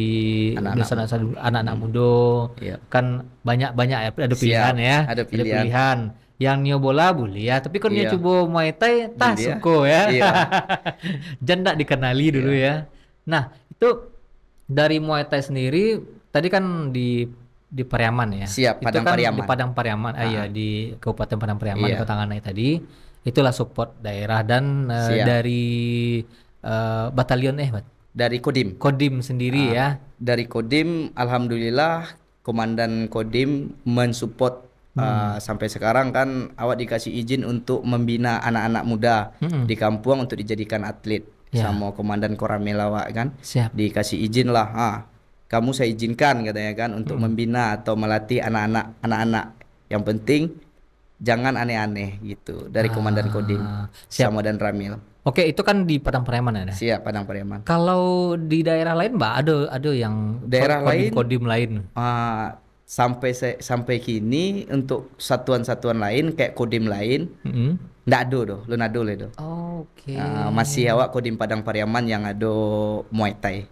[SPEAKER 2] anak-anak muda.
[SPEAKER 1] Iya.
[SPEAKER 2] Kan banyak ya, ada pilihan ya.
[SPEAKER 1] Ada pilihan.
[SPEAKER 2] Yang nio bola boleh ya, tapi kan
[SPEAKER 1] Iya.
[SPEAKER 2] nio coba Muay Thai tah suko ya.
[SPEAKER 1] Iya.
[SPEAKER 2] Jangan dikenali dulu ya. Nah, itu dari Muay Thai sendiri tadi kan di Pariaman ya.
[SPEAKER 1] Siap,
[SPEAKER 2] Itu
[SPEAKER 1] Padang
[SPEAKER 2] kan
[SPEAKER 1] Pariaman.
[SPEAKER 2] di Padang Pariaman. Iya, di Kabupaten Padang Pariaman di
[SPEAKER 1] Iya.
[SPEAKER 2] Kota Nganai tadi. Itulah support daerah dan dari batalion
[SPEAKER 1] dari
[SPEAKER 2] Kodim sendiri ya.
[SPEAKER 1] Dari Kodim, alhamdulillah Komandan Kodim mensupport sampai sekarang kan awak dikasih izin untuk membina anak-anak muda di kampung untuk dijadikan atlet sama Komandan Koramil awak kan.
[SPEAKER 2] Siap.
[SPEAKER 1] Dikasih izin lah, kamu saya izinkan katanya kan untuk membina atau melatih anak-anak. Yang penting jangan aneh-aneh gitu dari Komandan Kodim sama dan Ramil.
[SPEAKER 2] Oke, itu kan di Padang Pariaman ya.
[SPEAKER 1] Siap, Padang Pariaman.
[SPEAKER 2] Kalau di daerah lain Mbak ada yang
[SPEAKER 1] Daerah lain?
[SPEAKER 2] Kodim lain.
[SPEAKER 1] Sampai kini untuk satuan-satuan lain kayak Kodim lain ndak ada doh, lu nado le doh.
[SPEAKER 2] Oke.
[SPEAKER 1] Masih awak Kodim Padang Pariaman yang ada Muay Thai.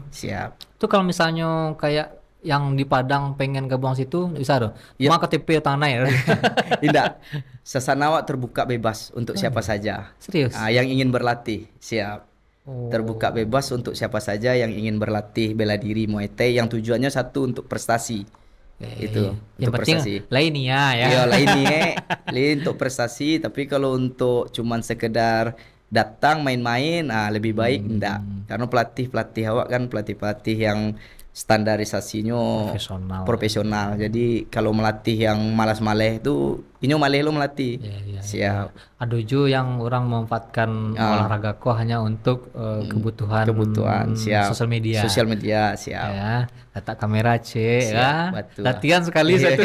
[SPEAKER 1] Siap.
[SPEAKER 2] Itu kalau misalnya kayak yang di Padang pengen gabung situ bisa doh.
[SPEAKER 1] Yep.
[SPEAKER 2] Maka KTP tanah ya.
[SPEAKER 1] Tidak. Sasana awak terbuka bebas untuk siapa saja.
[SPEAKER 2] Serius?
[SPEAKER 1] Yang ingin berlatih, siap. Terbuka bebas untuk siapa saja yang ingin berlatih bela diri Muay Thai yang tujuannya satu untuk prestasi. Itu
[SPEAKER 2] yang
[SPEAKER 1] untuk
[SPEAKER 2] penting
[SPEAKER 1] prestasi.
[SPEAKER 2] lainnya ya.
[SPEAKER 1] Iya, lain untuk prestasi, tapi kalau untuk cuman sekedar datang main-main lebih baik enggak. Karena pelatih awak kan pelatih yang standarisasinya profesional. Jadi kalau melatih yang malas-maleh itu inyo maleh lo melatih. Siap.
[SPEAKER 2] Ada juga yang orang memanfaatkan olahraga kok hanya untuk kebutuhan
[SPEAKER 1] siap.
[SPEAKER 2] sosial media.
[SPEAKER 1] Siap.
[SPEAKER 2] Ya, letak kamera ya.
[SPEAKER 1] Betul.
[SPEAKER 2] Latihan sekali satu.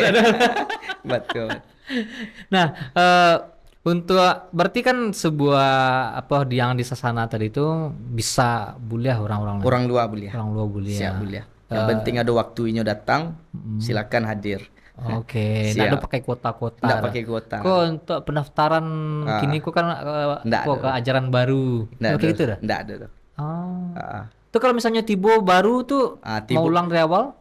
[SPEAKER 1] Betul.
[SPEAKER 2] Nah, untuk berarti kan sebuah yang di Sasana tadi itu bisa buliah orang-orang
[SPEAKER 1] Orang luar buliah.
[SPEAKER 2] Siap
[SPEAKER 1] buliah. Yang penting ada waktunya datang, silakan hadir.
[SPEAKER 2] Oke, nggak ada pakai kuota.
[SPEAKER 1] Nggak pakai kuota.
[SPEAKER 2] Kok untuk pendaftaran kini kok kan ke ajaran baru. Oke gitu dah.
[SPEAKER 1] Nggak ada.
[SPEAKER 2] Tuh kalau misalnya Tibo baru tuh mau ulang dari awal?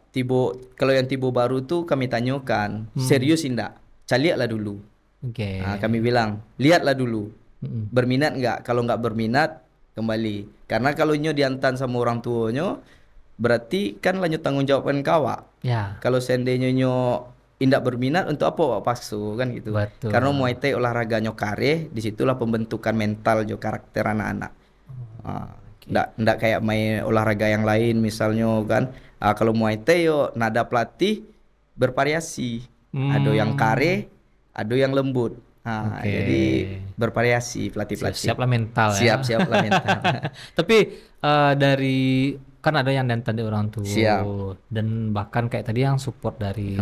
[SPEAKER 1] Kalau yang Tibo baru tuh kami tanyakan, serius enggak? Caliaklah dulu.
[SPEAKER 2] Oke.
[SPEAKER 1] Kami bilang, lihatlah dulu. Berminat nggak? Kalau nggak berminat, kembali. Karena kalau nyo diantan sama orang tuanya, berarti kan lanjut tanggung jawabkan kawa.
[SPEAKER 2] Ya.
[SPEAKER 1] Kalau seandainya nyo indak berminat, untuk apa wak paksu kan gitu.
[SPEAKER 2] Betul.
[SPEAKER 1] Karena Muay Thai olahraganya kare, disitulah pembentukan mental jo karakter anak-anak. Ndak kayak main olahraga yang lain misalnya kan. Kalau Muay Thai yo nada pelatih bervariasi. Ada yang kare, ada yang lembut. Jadi bervariasi pelatih-pelatih.
[SPEAKER 2] Siap-siaplah mental ya.
[SPEAKER 1] Siap-siaplah mental.
[SPEAKER 2] Tapi dari kan ada yang dan tadi orang tua.
[SPEAKER 1] Siap.
[SPEAKER 2] Dan bahkan kayak tadi yang support dari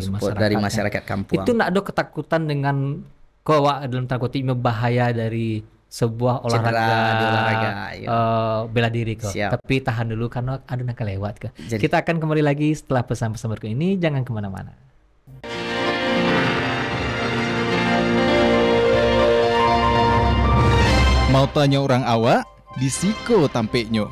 [SPEAKER 1] masyarakat kampung.
[SPEAKER 2] Itu enggak ada ketakutan dengan dalam tanda kutip bahaya dari sebuah olahraga bela diri kok.
[SPEAKER 1] Siap.
[SPEAKER 2] Tapi tahan dulu karena ada nak lewat kok. Kita akan kembali lagi setelah pesan-pesan berikut ini, jangan kemana-mana.
[SPEAKER 3] Mau tanya orang awak, di Siko tampeknya.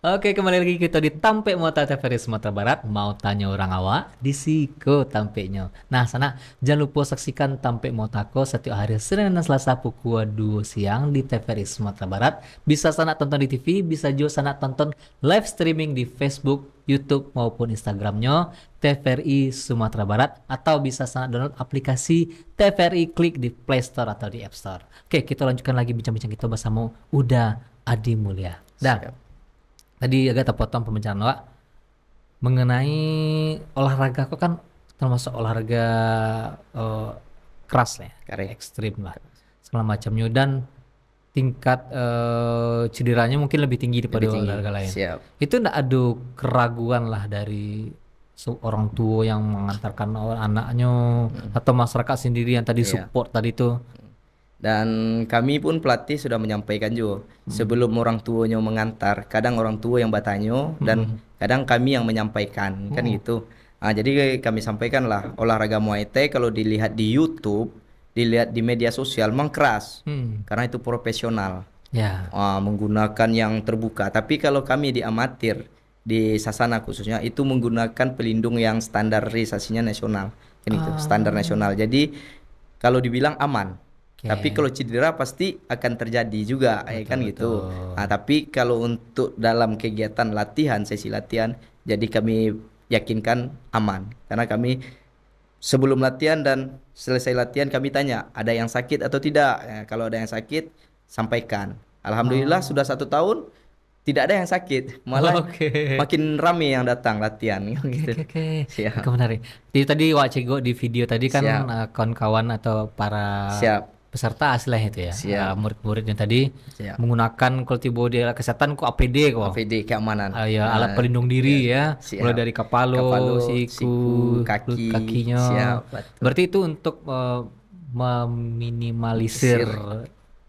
[SPEAKER 2] Oke, kembali lagi kita di Tampek Mota TVRI Sumatera Barat. Mau tanya orang awak, di Siko tampeknya. Nah, sana jangan lupa saksikan Tampek Motako setiap hari Senin dan Selasa pukul 2 siang di TVRI Sumatera Barat. Bisa sana tonton di TV, bisa juga sana tonton live streaming di Facebook, YouTube maupun Instagramnya TVRI Sumatera Barat, atau bisa sana download aplikasi TVRI Klik di Play Store atau di App Store. Oke, kita lanjutkan lagi bincang-bincang kita bersama Uda Adi Mulya. Dan tadi agak terpotong pembicaraan Wak mengenai olahraga kok kan termasuk olahraga eh, keras lah ya,
[SPEAKER 1] Kare.
[SPEAKER 2] ekstrim lah segala macamnya dan tingkat cederanya mungkin lebih tinggi daripada
[SPEAKER 1] Lebih tinggi.
[SPEAKER 2] olahraga lain.
[SPEAKER 1] Siap.
[SPEAKER 2] Itu enggak ada keraguan lah dari orang tua yang mengantarkan anaknya atau masyarakat sendiri yang tadi
[SPEAKER 1] Iya.
[SPEAKER 2] support tadi itu.
[SPEAKER 1] Dan kami pun pelatih sudah menyampaikan juga sebelum orang tuanya mengantar, kadang orang tua yang bertanya dan kadang kami yang menyampaikan kan gitu. Jadi kami sampaikan lah olahraga Muay Thai kalau dilihat di YouTube, dilihat di media sosial memang keras karena itu profesional.
[SPEAKER 2] Ya.
[SPEAKER 1] Menggunakan yang terbuka. Tapi kalau kami di amatir di Sasana khususnya itu menggunakan pelindung yang standarisasinya nasional, kan itu standar nasional. Jadi kalau dibilang aman. Tapi kalau cedera pasti akan terjadi juga, kan gitu. Tapi kalau untuk dalam kegiatan latihan, sesi latihan, jadi kami yakinkan aman. Karena kami sebelum latihan dan selesai latihan kami tanya, ada yang sakit atau tidak? Kalau ada yang sakit, sampaikan. Alhamdulillah sudah 1 tahun tidak ada yang sakit, malah makin ramai yang datang latihan gitu.
[SPEAKER 2] Oke.
[SPEAKER 1] Siap.
[SPEAKER 2] Itu menarik. Jadi tadi Wak Cego di video tadi kan
[SPEAKER 1] Siap.
[SPEAKER 2] kawan-kawan atau para
[SPEAKER 1] Siap.
[SPEAKER 2] peserta asli itu ya,
[SPEAKER 1] Siap.
[SPEAKER 2] murid-murid yang tadi
[SPEAKER 1] Siap.
[SPEAKER 2] menggunakan quality body alat kesehatan kok APD kok.
[SPEAKER 1] APD keamanan.
[SPEAKER 2] Ya, alat pelindung diri ya,
[SPEAKER 1] Siap.
[SPEAKER 2] mulai dari kepala, siku, kakinya.
[SPEAKER 1] Siap, betul.
[SPEAKER 2] Berarti itu untuk meminimalisir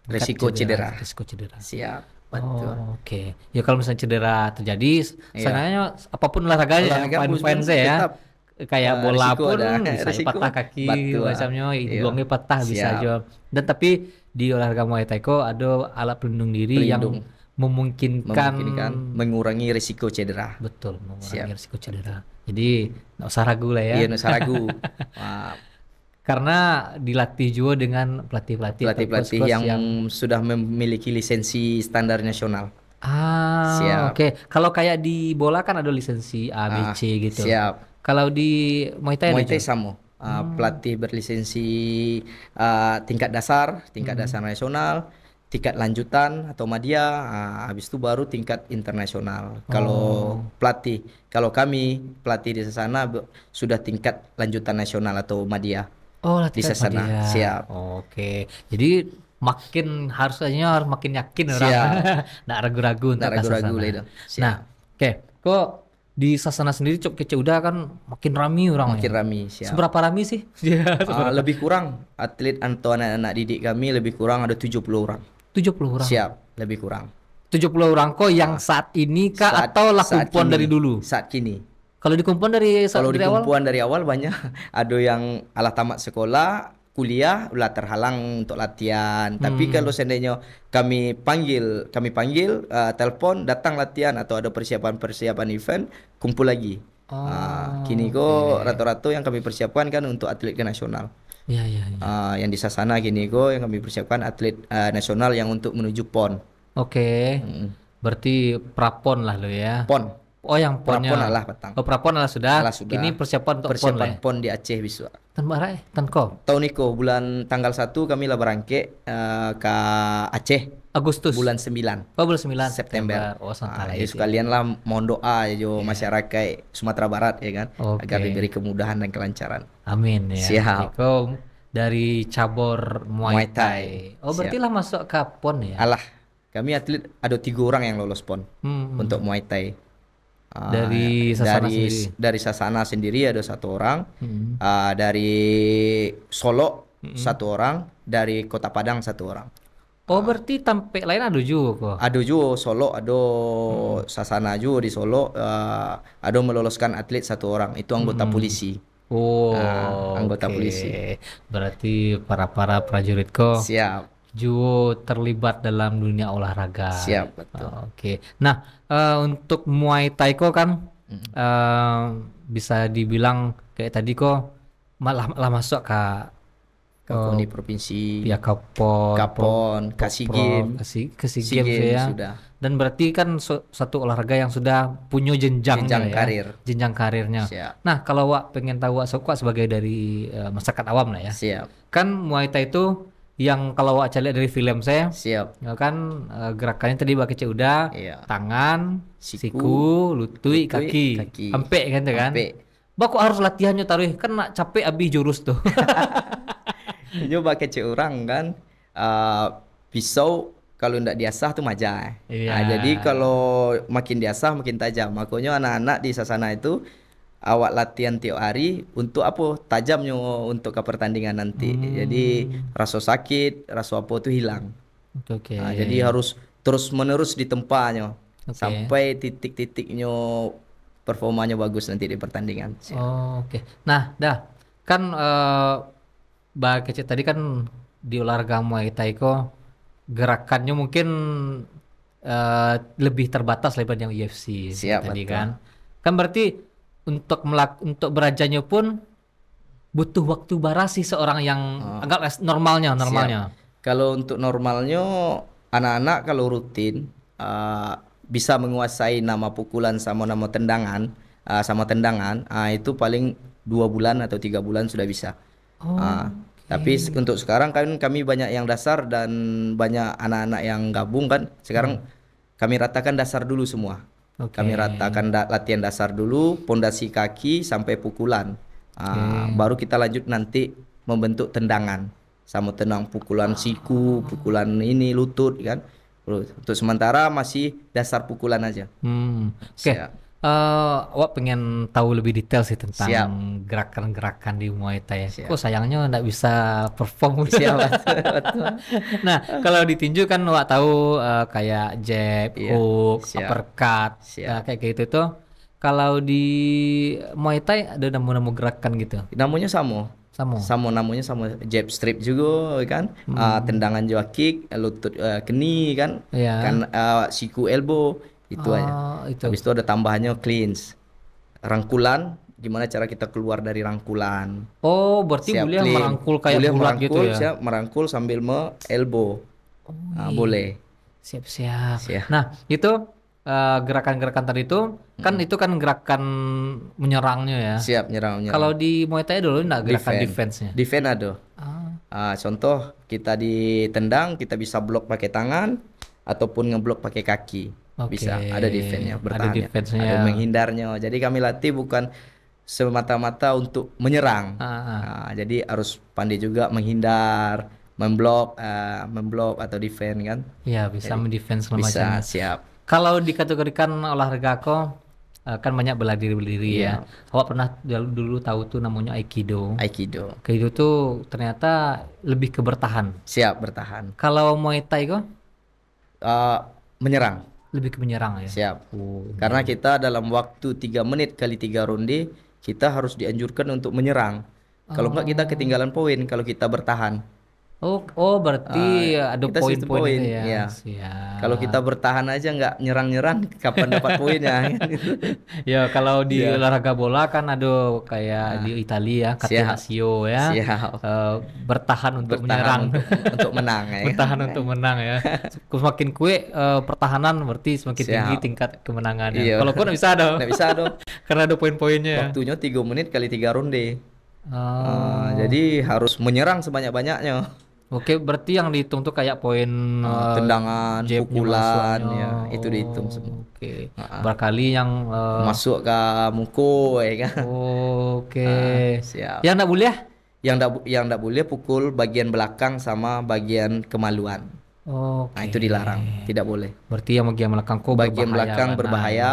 [SPEAKER 1] Resiko cedera.
[SPEAKER 2] Risiko cedera.
[SPEAKER 1] Siap, betul.
[SPEAKER 2] Oh, oke. Ya kalau misalnya cedera terjadi, sebenarnya apapun olahraganya
[SPEAKER 1] Olahraga
[SPEAKER 2] yang
[SPEAKER 1] pun
[SPEAKER 2] fans ya.
[SPEAKER 1] tetap,
[SPEAKER 2] Kayak bola
[SPEAKER 1] risiko
[SPEAKER 2] pun
[SPEAKER 1] ada.
[SPEAKER 2] bisa
[SPEAKER 1] Risiko,
[SPEAKER 2] patah kaki
[SPEAKER 1] betul.
[SPEAKER 2] macamnya,
[SPEAKER 1] Iya.
[SPEAKER 2] hidungnya patah bisa
[SPEAKER 1] Siap.
[SPEAKER 2] aja. Dan tapi di olahraga Muay Thai ko ada alat pelindung diri yang
[SPEAKER 1] Pelindung.
[SPEAKER 2] memungkinkan
[SPEAKER 1] mengurangi risiko cedera.
[SPEAKER 2] betul mengurangi
[SPEAKER 1] Siap.
[SPEAKER 2] risiko cedera. Jadi nggak usah ragu lah ya.
[SPEAKER 1] Iya, nusa ragu. Wah,
[SPEAKER 2] Karena dilatih juga dengan pelatih-pelatih atau
[SPEAKER 1] pelatih-pelatih
[SPEAKER 2] coach-coach
[SPEAKER 1] yang sudah memiliki lisensi standar nasional. Siap.
[SPEAKER 2] Oke. Kalau kayak di bola kan ada lisensi A, B, C gitu.
[SPEAKER 1] Siap.
[SPEAKER 2] Kalau di Muay Thai
[SPEAKER 1] Muay
[SPEAKER 2] ada
[SPEAKER 1] Thai
[SPEAKER 2] juga?
[SPEAKER 1] sama. Pelatih berlisensi tingkat dasar nasional, tingkat lanjutan atau media, habis itu baru tingkat internasional. Kalau pelatih, kalau kami pelatih di sana sudah tingkat lanjutan nasional atau media.
[SPEAKER 2] Oh,
[SPEAKER 1] Di
[SPEAKER 2] latihan
[SPEAKER 1] sana.
[SPEAKER 2] media.
[SPEAKER 1] Siap.
[SPEAKER 2] Oke. Jadi harusnya makin yakin orang.
[SPEAKER 1] Siap.
[SPEAKER 2] Nggak ragu-ragu untuk
[SPEAKER 1] Nggak
[SPEAKER 2] ke
[SPEAKER 1] ragu-ragu
[SPEAKER 2] Sasana.
[SPEAKER 1] lah itu. Siap.
[SPEAKER 2] Nah, oke. Kok di Sasana sendiri Cok Kece udah kan makin rame orang
[SPEAKER 1] Makin
[SPEAKER 2] ya.
[SPEAKER 1] rame, siap.
[SPEAKER 2] Seberapa rame sih? Ya,
[SPEAKER 1] Lebih kurang atlet atau anak-anak didik kami lebih kurang ada 70 orang.
[SPEAKER 2] 70 orang.
[SPEAKER 1] Siap, lebih kurang.
[SPEAKER 2] 70 orang kok yang saat ini kah atau lah
[SPEAKER 1] saat
[SPEAKER 2] kumpulan
[SPEAKER 1] kini.
[SPEAKER 2] dari dulu?
[SPEAKER 1] Saat kini.
[SPEAKER 2] Kalau di kumpulan dari
[SPEAKER 1] Kalau di
[SPEAKER 2] awal?
[SPEAKER 1] kumpulan dari awal banyak. Ada yang alah tamat sekolah, kuliah ulah terhalang untuk latihan. Tapi kalau seandainya kami panggil telepon datang latihan atau ada persiapan event, kumpul lagi. Kini kok rata-rata yang kami persiapkan kan untuk atlet ke nasional.
[SPEAKER 2] Iya.
[SPEAKER 1] Yang di Sasana kini kok yang kami persiapkan atlet nasional yang untuk menuju PON.
[SPEAKER 2] Oke. Berarti prapon lah lo ya.
[SPEAKER 1] PON.
[SPEAKER 2] Oh, yang ponnya.
[SPEAKER 1] Prapon alah petang.
[SPEAKER 2] Oh, prapon lah sudah.
[SPEAKER 1] Alah sudah.
[SPEAKER 2] Ini persiapan untuk pon lah.
[SPEAKER 1] Persiapan
[SPEAKER 2] Ya?
[SPEAKER 1] PON di Aceh besok.
[SPEAKER 2] Tan barai, tan ko.
[SPEAKER 1] Tahun niko bulan tanggal 1 kami lah berangke ke Aceh
[SPEAKER 2] Agustus.
[SPEAKER 1] bulan 9
[SPEAKER 2] Oh, bulan 9
[SPEAKER 1] September.
[SPEAKER 2] Oh, santai
[SPEAKER 1] Ya sekalian lah mohon doa ya jo masyarakat Sumatera Barat ya kan
[SPEAKER 2] Oke.
[SPEAKER 1] agar diberi kemudahan dan kelancaran.
[SPEAKER 2] Amin ya.
[SPEAKER 1] Siap.
[SPEAKER 2] Iko dari cabur Muay
[SPEAKER 1] Muay
[SPEAKER 2] Thai.
[SPEAKER 1] Thai.
[SPEAKER 2] Oh, berarti lah masuk ke pon ya.
[SPEAKER 1] Alah, kami atlet ada 3 orang yang lolos PON untuk Muay Thai.
[SPEAKER 2] Dari Sasana sendiri?
[SPEAKER 1] Dari Sasana sendiri ada 1 orang. Dari Solo 1 orang, dari Kota Padang 1 orang.
[SPEAKER 2] Oh, berarti tampe lain ada juga kok.
[SPEAKER 1] Ada juga Solo, ada Sasana juga di Solo, ada meloloskan atlet 1 orang. Itu anggota polisi.
[SPEAKER 2] Oh,
[SPEAKER 1] anggota
[SPEAKER 2] oke.
[SPEAKER 1] polisi.
[SPEAKER 2] Berarti para prajurit kok
[SPEAKER 1] Siap.
[SPEAKER 2] juga terlibat dalam dunia olahraga.
[SPEAKER 1] Siap, betul.
[SPEAKER 2] Oke. Nah, untuk Muay Thai kok kan bisa dibilang kayak tadi kok malah masuk ke
[SPEAKER 1] Di provinsi,
[SPEAKER 2] ya
[SPEAKER 1] Kapon, Kasih Game,
[SPEAKER 2] Kasih
[SPEAKER 1] SEA
[SPEAKER 2] Games
[SPEAKER 1] Games
[SPEAKER 2] ya.
[SPEAKER 1] sudah.
[SPEAKER 2] Dan berarti kan satu olahraga yang sudah punya jenjangnya
[SPEAKER 1] Jenjang
[SPEAKER 2] ya,
[SPEAKER 1] karir.
[SPEAKER 2] jenjang karirnya.
[SPEAKER 1] Siap.
[SPEAKER 2] Nah, kalau Wak pengen tahu Wak sebagai dari masyarakat awam lah ya.
[SPEAKER 1] Siap.
[SPEAKER 2] Kan Muay Thai itu yang kalau Wak lihat dari film saya,
[SPEAKER 1] Siap.
[SPEAKER 2] ya kan gerakannya tadi bagi cek udah
[SPEAKER 1] Iya.
[SPEAKER 2] tangan,
[SPEAKER 1] Siku,
[SPEAKER 2] siku, lutut,
[SPEAKER 1] lutut,
[SPEAKER 2] kaki,
[SPEAKER 1] kaki.
[SPEAKER 2] ampe kan tuh kan.
[SPEAKER 1] Ampe.
[SPEAKER 2] Bah kok harus latihannya taruh kan nak capek abis jurus tuh.
[SPEAKER 1] Nyoba kece orang kan, pisau kalau ndak diasah tuh majah.
[SPEAKER 2] Iya.
[SPEAKER 1] Jadi kalau makin diasah makin tajam. Makanya anak-anak di Sasana itu awak latihan tiap hari untuk apa? Tajamnya untuk ke pertandingan nanti. Jadi rasa sakit, rasa apa tuh hilang.
[SPEAKER 2] Oke.
[SPEAKER 1] Jadi harus terus menerus ditempanya
[SPEAKER 2] Oke.
[SPEAKER 1] sampai titik-titiknya performanya bagus nanti di pertandingan.
[SPEAKER 2] Oh, oke. Nah, dah kan Mbak Kece tadi kan di olahraga Muay Thai kok gerakannya mungkin lebih terbatas daripada yang UFC
[SPEAKER 1] Siap,
[SPEAKER 2] tadi
[SPEAKER 1] betul.
[SPEAKER 2] kan. Kan berarti untuk berajanya pun butuh waktu barasi seorang yang agak normalnya.
[SPEAKER 1] Kalau untuk normalnya anak-anak kalau rutin bisa menguasai nama pukulan sama nama tendangan itu paling 2 bulan atau 3 bulan sudah bisa. Tapi untuk sekarang kan kami banyak yang dasar dan banyak anak-anak yang gabung kan. Sekarang kami ratakan dasar dulu semua.
[SPEAKER 2] Oke.
[SPEAKER 1] Kami ratakan latihan dasar dulu, pondasi kaki sampai pukulan. Baru kita lanjut nanti membentuk tendangan. Sama tenang pukulan siku, pukulan ini lutut kan. Untuk sementara masih dasar pukulan aja.
[SPEAKER 2] Oke.
[SPEAKER 1] Siap.
[SPEAKER 2] Awak pengen tahu lebih detail sih tentang
[SPEAKER 1] Siap.
[SPEAKER 2] gerakan-gerakan di Muay Thai.
[SPEAKER 1] Siap.
[SPEAKER 2] Kok sayangnya nggak bisa perform.
[SPEAKER 1] Siap, betul.
[SPEAKER 2] Nah, kalau ditinju kan awak tahu kayak jab,
[SPEAKER 1] Iya,
[SPEAKER 2] hook,
[SPEAKER 1] siap.
[SPEAKER 2] uppercut,
[SPEAKER 1] Siap.
[SPEAKER 2] kayak gitu tuh. Kalau di Muay Thai ada nemu-nemu gerakan gitu.
[SPEAKER 1] Namanya sama.
[SPEAKER 2] Sama.
[SPEAKER 1] Namanya sama jab strip juga kan. Tendangan juga kick, lutut keni kan.
[SPEAKER 2] Iya.
[SPEAKER 1] Kan siku elbow itu aja.
[SPEAKER 2] Itu.
[SPEAKER 1] Habis itu ada tambahannya clinch. Rangkulan, gimana cara kita keluar dari rangkulan.
[SPEAKER 2] Oh, berarti
[SPEAKER 1] Siap,
[SPEAKER 2] boleh
[SPEAKER 1] clean.
[SPEAKER 2] merangkul kayak
[SPEAKER 1] Boleh
[SPEAKER 2] bulat gitu
[SPEAKER 1] merangkul,
[SPEAKER 2] ya.
[SPEAKER 1] siap, merangkul sambil elbow. Boleh.
[SPEAKER 2] Siap.
[SPEAKER 1] Siap.
[SPEAKER 2] Nah, itu gerakan-gerakan tadi itu kan itu kan gerakan menyerangnya ya.
[SPEAKER 1] Siap nyerang.
[SPEAKER 2] Kalau di Muay Thai dulu enggak gerakan defense-nya.
[SPEAKER 1] Defense ada. Contoh kita ditendang, kita bisa blok pakai tangan ataupun ngeblok pakai kaki.
[SPEAKER 2] Oke.
[SPEAKER 1] Bisa, ada defense-nya,
[SPEAKER 2] Ada
[SPEAKER 1] bertahan.
[SPEAKER 2] defense-nya.
[SPEAKER 1] Ada menghindarnya. Jadi kami latih bukan semata-mata untuk menyerang. Jadi harus pandai juga menghindar, memblok atau defense kan.
[SPEAKER 2] Iya, bisa mendefense segala
[SPEAKER 1] Bisa,
[SPEAKER 2] macamnya.
[SPEAKER 1] siap.
[SPEAKER 2] Kalau dikategorikan olahraga kok kan banyak bela diri ya. Awak pernah dulu tahu tuh namanya Aikido.
[SPEAKER 1] Aikido.
[SPEAKER 2] Aikido tuh ternyata lebih ke bertahan.
[SPEAKER 1] Siap, bertahan.
[SPEAKER 2] Kalau Muay Thai kok
[SPEAKER 1] Menyerang.
[SPEAKER 2] lebih ke menyerang ya.
[SPEAKER 1] Siap. Karena kita dalam waktu 3 menit kali 3 ronde, kita harus dianjurkan untuk menyerang. Kalau enggak kita ketinggalan poin kalau kita bertahan.
[SPEAKER 2] Oh berarti ada
[SPEAKER 1] kita sistem
[SPEAKER 2] poin-poin
[SPEAKER 1] poin,
[SPEAKER 2] itu ya.
[SPEAKER 1] iya.
[SPEAKER 2] Siap.
[SPEAKER 1] Kalau kita bertahan aja nggak nyerang-nyerang, kapan dapat poinnya?
[SPEAKER 2] Ya kalau di olahraga bola kan ada kayak di Italia catenaccio ya.
[SPEAKER 1] Siap.
[SPEAKER 2] Bertahan untuk
[SPEAKER 1] Bertahan
[SPEAKER 2] menyerang.
[SPEAKER 1] untuk menang ya.
[SPEAKER 2] Bertahan untuk menang ya. Semakin kue pertahanan berarti semakin
[SPEAKER 1] Siap.
[SPEAKER 2] tinggi tingkat kemenangannya.
[SPEAKER 1] Iya.
[SPEAKER 2] Kalau kok nggak bisa dong.
[SPEAKER 1] Nggak bisa dong.
[SPEAKER 2] Karena ada poin-poinnya ya.
[SPEAKER 1] Waktunya 3 menit kali 3 ronde.
[SPEAKER 2] Oh.
[SPEAKER 1] Jadi harus menyerang sebanyak-banyaknya.
[SPEAKER 2] Oke, berarti yang dihitung tuh kayak poin
[SPEAKER 1] Tendangan,
[SPEAKER 2] jabnya
[SPEAKER 1] pukulan,
[SPEAKER 2] masuknya.
[SPEAKER 1] ya, itu dihitung semua.
[SPEAKER 2] Oke. Berkali yang
[SPEAKER 1] Masuk ke muko ya kan.
[SPEAKER 2] Oke.
[SPEAKER 1] Siap.
[SPEAKER 2] Yang enggak boleh?
[SPEAKER 1] Yang ndak boleh pukul bagian belakang sama bagian kemaluan.
[SPEAKER 2] Oke.
[SPEAKER 1] Nah, itu dilarang, tidak boleh.
[SPEAKER 2] Berarti yang bagian belakang kok
[SPEAKER 1] Bagian belakang
[SPEAKER 2] karena-
[SPEAKER 1] berbahaya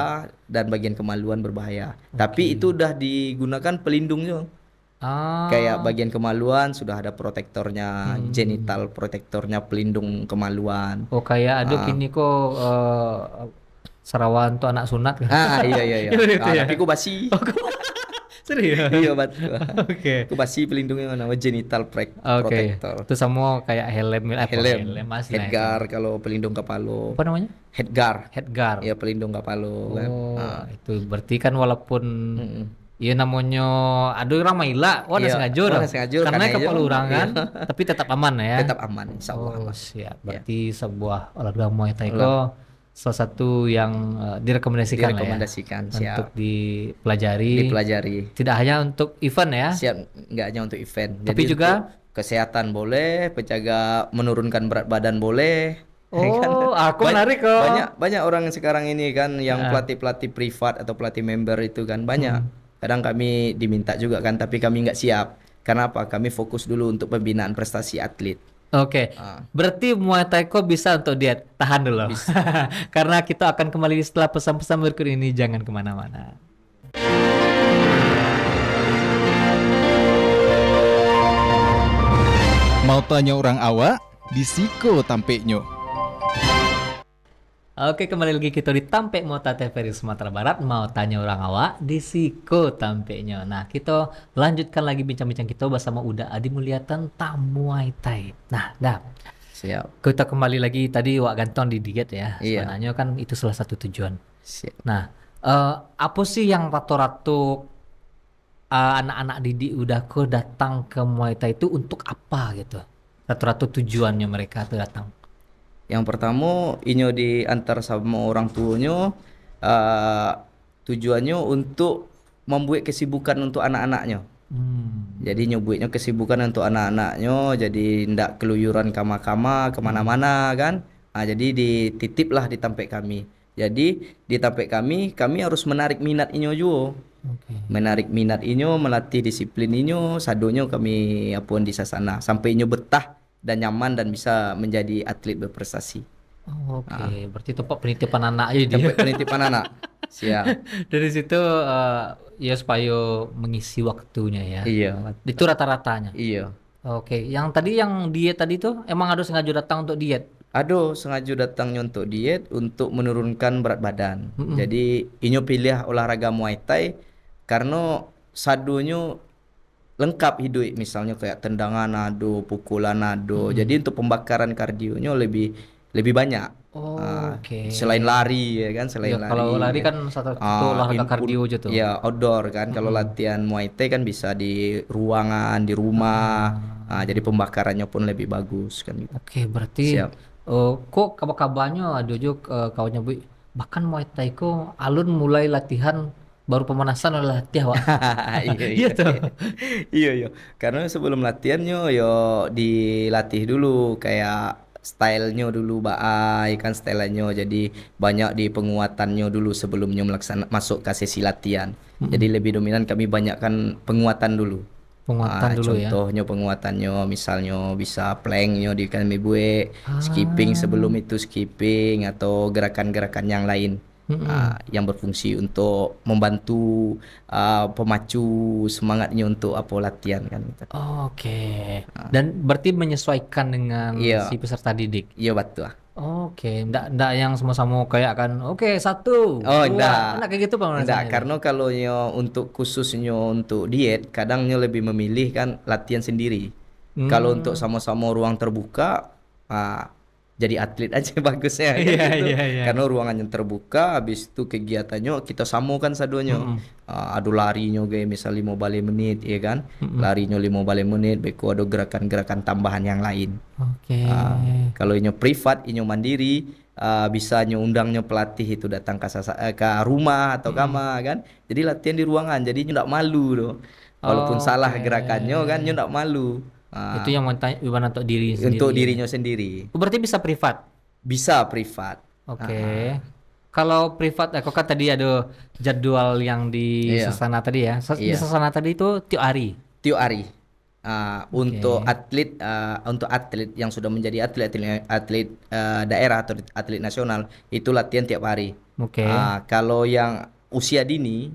[SPEAKER 1] dan bagian kemaluan berbahaya. Tapi itu udah digunakan pelindungnya. Kayak bagian kemaluan sudah ada protektornya, genital protektornya, pelindung kemaluan.
[SPEAKER 2] Oh, kayak ada kini kok serawan tuh anak sunat kan?
[SPEAKER 1] Iya.
[SPEAKER 2] Itu ya?
[SPEAKER 1] Tapi ku basi.
[SPEAKER 2] Serius?
[SPEAKER 1] Iya betul.
[SPEAKER 2] Oke.
[SPEAKER 1] Ku basi pelindungnya nama genital
[SPEAKER 2] Oke.
[SPEAKER 1] protector.
[SPEAKER 2] Itu sama kayak helm,
[SPEAKER 1] Helm,
[SPEAKER 2] masih
[SPEAKER 1] headguard kalau pelindung kepala.
[SPEAKER 2] Apa namanya?
[SPEAKER 1] Headguard.
[SPEAKER 2] Headguard.
[SPEAKER 1] Ya pelindung kepala kan.
[SPEAKER 2] Oh, itu berarti kan walaupun ya namanya ada orang maila, wah
[SPEAKER 1] Iya,
[SPEAKER 2] sengaja
[SPEAKER 1] wah,
[SPEAKER 2] dong.
[SPEAKER 1] sengaja,
[SPEAKER 2] Karena
[SPEAKER 1] karena
[SPEAKER 2] kepala
[SPEAKER 1] iya.
[SPEAKER 2] orang kan, tapi tetap aman ya.
[SPEAKER 1] Tetap aman insyaallah.
[SPEAKER 2] Oh, siap. Berarti sebuah olahraga Muay Thai kok salah satu yang direkomendasikan,
[SPEAKER 1] Direkomendasikan,
[SPEAKER 2] lah ya,
[SPEAKER 1] siap.
[SPEAKER 2] untuk dipelajari.
[SPEAKER 1] Dipelajari.
[SPEAKER 2] Tidak hanya untuk event ya,
[SPEAKER 1] Siap, enggak hanya untuk event.
[SPEAKER 2] tapi
[SPEAKER 1] Jadi
[SPEAKER 2] juga
[SPEAKER 1] kesehatan boleh, penjaga menurunkan berat badan boleh. Kan?
[SPEAKER 2] Oh, aku menarik kok.
[SPEAKER 1] Banyak orang sekarang ini kan yang
[SPEAKER 2] Ah.
[SPEAKER 1] pelatih-pelatih privat atau pelatih member itu kan banyak.
[SPEAKER 2] Hmm.
[SPEAKER 1] Kadang kami diminta juga kan, tapi kami nggak siap. Kenapa? Kami fokus dulu untuk pembinaan prestasi atlet.
[SPEAKER 2] Oke,
[SPEAKER 1] Ah,
[SPEAKER 2] berarti Muay Thai kok bisa untuk diet. Tahan dulu.
[SPEAKER 1] bisa.
[SPEAKER 2] Karena kita akan kembali setelah pesan-pesan berikut ini. Jangan kemana-mana.
[SPEAKER 3] Mau tanya orang awak? Di Siko tampeknya.
[SPEAKER 2] Oke, kembali lagi kita di Tampek Mota TVRI Sumatera Barat. Mau tanya orang awak di Siko tampeknya. Nah, kita lanjutkan lagi bincang-bincang kita bersama Uda Adi Mulia tentang Muay Thai. Nah, dah.
[SPEAKER 1] Siap.
[SPEAKER 2] Kita kembali lagi tadi Wak Ganton di diet ya.
[SPEAKER 1] Iya.
[SPEAKER 2] Sebenarnya kan itu salah satu tujuan.
[SPEAKER 1] Siap.
[SPEAKER 2] Nah, apa sih yang rata-rata anak-anak didik udah ke datang ke Muay Thai itu untuk apa gitu? Rata-rata tujuannya mereka tuh datang.
[SPEAKER 1] Yang pertama, inyo diantar sama orang tuanya, eh, tujuannya untuk membuat kesibukan untuk anak-anaknya. Jadi nyobuitnya kesibukan untuk anak-anaknya, jadi ndak keluyuran kama-kama kemana-mana kan. Nah, jadi dititiplah di tampek kami. Jadi di tampek kami harus menarik minat inyo juga.
[SPEAKER 2] Oke.
[SPEAKER 1] Menarik minat inyo, melatih disiplin inyo, sadonyo kami apun di sasana sampai inyo betah dan nyaman dan bisa menjadi atlet berprestasi.
[SPEAKER 2] Oke, berarti tempat penitipan anak aja dia.
[SPEAKER 1] Tempat penitipan anak. Siap.
[SPEAKER 2] Dari situ ya supaya mengisi waktunya ya.
[SPEAKER 1] Iya,
[SPEAKER 2] Itu rata-ratanya.
[SPEAKER 1] iya.
[SPEAKER 2] Oke, yang diet tadi tuh emang harus sengaja datang untuk diet.
[SPEAKER 1] Aduh, sengaja datangnya untuk diet untuk menurunkan berat badan. Jadi, inyo pilih olahraga Muay Thai karena sadunya lengkap hidup, misalnya kayak tendangan ado, pukulan ado. Jadi untuk pembakaran kardionya lebih banyak.
[SPEAKER 2] Oke.
[SPEAKER 1] Selain lari ya kan, selain
[SPEAKER 2] Ya, kalau lari
[SPEAKER 1] ya.
[SPEAKER 2] kan satu olahraga kardio aja tuh.
[SPEAKER 1] Ya, outdoor kan. Kalau latihan Muay Thai kan bisa di ruangan, di rumah. Jadi pembakarannya pun lebih bagus kan gitu.
[SPEAKER 2] Oke, berarti
[SPEAKER 1] Siap.
[SPEAKER 2] kok kabarnya ada juga kawannya Bu, bahkan Muay Thai kok alun mulai latihan baru pemanasan oleh latihan Wak.
[SPEAKER 1] Iya,
[SPEAKER 2] Iya tuh.
[SPEAKER 1] iya, iya. Karena sebelum latihannya yo dilatih dulu kayak stylenya dulu baai kan stylenya. Jadi banyak di penguatannya dulu sebelumnya masuk ke sesi latihan. Jadi lebih dominan kami banyakkan penguatan dulu.
[SPEAKER 2] Penguatan dulu ya.
[SPEAKER 1] Contohnya penguatannya misalnya bisa planknya di kami buat, skipping sebelum itu skipping atau gerakan-gerakan yang lain. Yang berfungsi untuk membantu pemacu semangatnya untuk apa latihan kan gitu.
[SPEAKER 2] Oke. Dan berarti menyesuaikan dengan
[SPEAKER 1] Iya.
[SPEAKER 2] si peserta didik.
[SPEAKER 1] Iya betul.
[SPEAKER 2] Oke, ndak yang sama-sama kayak kan. Oke, satu,
[SPEAKER 1] Oh,
[SPEAKER 2] dua.
[SPEAKER 1] enggak.
[SPEAKER 2] Kayak gitu
[SPEAKER 1] Enggak,
[SPEAKER 2] pemanasannya.
[SPEAKER 1] karena kalau untuk khususnya untuk diet, kadangnya lebih memilih kan latihan sendiri. Kalau untuk sama-sama ruang terbuka, jadi atlet aja bagusnya kan
[SPEAKER 2] Iya,
[SPEAKER 1] gitu.
[SPEAKER 2] iya, iya.
[SPEAKER 1] Karena ruangannya terbuka, habis itu kegiatannya kita samakan sadonyo. Adu larinya kayak misal 5 balik menit ya kan. Larinya 5 balik menit, beko ada gerakan-gerakan tambahan yang lain.
[SPEAKER 2] Oke.
[SPEAKER 1] Kalau inyo privat, inyo mandiri, bisa nyo undangnya pelatih itu datang ke rumah atau kama kan. Jadi latihan di ruangan, jadi nyo ndak malu doh. Walaupun salah gerakannya kan nyo ndak malu.
[SPEAKER 2] Itu yang mau tanya gimana untuk diri sendiri.
[SPEAKER 1] Untuk dirinya sendiri.
[SPEAKER 2] Berarti bisa privat.
[SPEAKER 1] Bisa privat.
[SPEAKER 2] Oke. Kalau privat, kok kan tadi ada jadwal yang di
[SPEAKER 1] Iya.
[SPEAKER 2] Sasana tadi ya. Di
[SPEAKER 1] Iya.
[SPEAKER 2] Sasana tadi itu tiap hari.
[SPEAKER 1] Tiap hari. Untuk atlet yang sudah menjadi atlet daerah atau atlet nasional itu latihan tiap hari.
[SPEAKER 2] Oke.
[SPEAKER 1] Kalau yang usia dini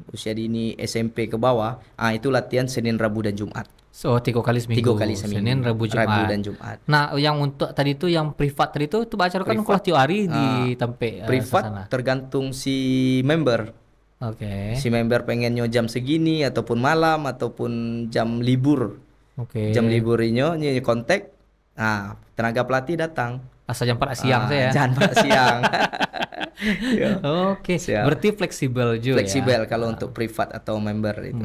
[SPEAKER 1] SMP ke bawah, itu latihan Senin, Rabu dan Jumat.
[SPEAKER 2] So 3 kali seminggu.
[SPEAKER 1] 3 kali seminggu.
[SPEAKER 2] Senin, Rabu, Jumat.
[SPEAKER 1] dan Jumat.
[SPEAKER 2] Nah, yang untuk tadi itu yang privat tadi itu baca kan
[SPEAKER 1] Privat.
[SPEAKER 2] kalau tiap hari di Tampek Sasana.
[SPEAKER 1] Privat tergantung si member.
[SPEAKER 2] Oke.
[SPEAKER 1] Si member pengennya jam segini ataupun malam ataupun jam libur.
[SPEAKER 2] Oke.
[SPEAKER 1] Jam liburnya nyi kontak. Tenaga pelatih datang.
[SPEAKER 2] Asal jam 4 siang saya.
[SPEAKER 1] Jangan pada siang. Ya.
[SPEAKER 2] Oke,
[SPEAKER 1] Siap.
[SPEAKER 2] berarti fleksibel juga
[SPEAKER 1] Fleksibel
[SPEAKER 2] ya.
[SPEAKER 1] kalau untuk privat atau member itu.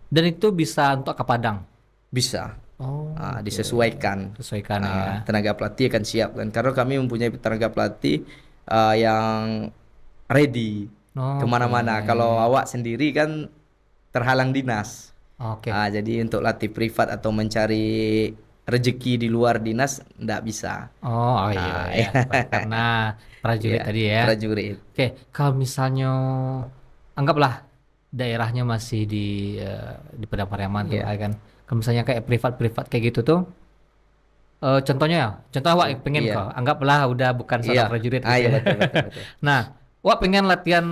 [SPEAKER 2] Dan itu bisa untuk ke Padang.
[SPEAKER 1] Bisa.
[SPEAKER 2] Oh,
[SPEAKER 1] Disesuaikan.
[SPEAKER 2] sesuaikan ya.
[SPEAKER 1] Tenaga pelatih akan siap kan karena kami mempunyai tenaga pelatih yang ready kemana-mana. Kalau awak sendiri kan terhalang dinas.
[SPEAKER 2] Oke.
[SPEAKER 1] Jadi untuk latih privat atau mencari rezeki di luar dinas ndak bisa.
[SPEAKER 2] Oh, iya ya. Karena prajurit
[SPEAKER 1] Iya,
[SPEAKER 2] tadi ya.
[SPEAKER 1] prajurit.
[SPEAKER 2] Oke, kalau misalnya anggaplah daerahnya masih di Padang Pariaman tuh,
[SPEAKER 1] Iya,
[SPEAKER 2] kan. Kalau misalnya kayak privat-privat kayak gitu tuh, contohnya ya, contoh awak pengen
[SPEAKER 1] iya,
[SPEAKER 2] kok, anggaplah udah bukan
[SPEAKER 1] iya.
[SPEAKER 2] seorang prajurit
[SPEAKER 1] Ah,
[SPEAKER 2] gitu
[SPEAKER 1] iya
[SPEAKER 2] ya.
[SPEAKER 1] betul betul betul.
[SPEAKER 2] Nah, wak pengen latihan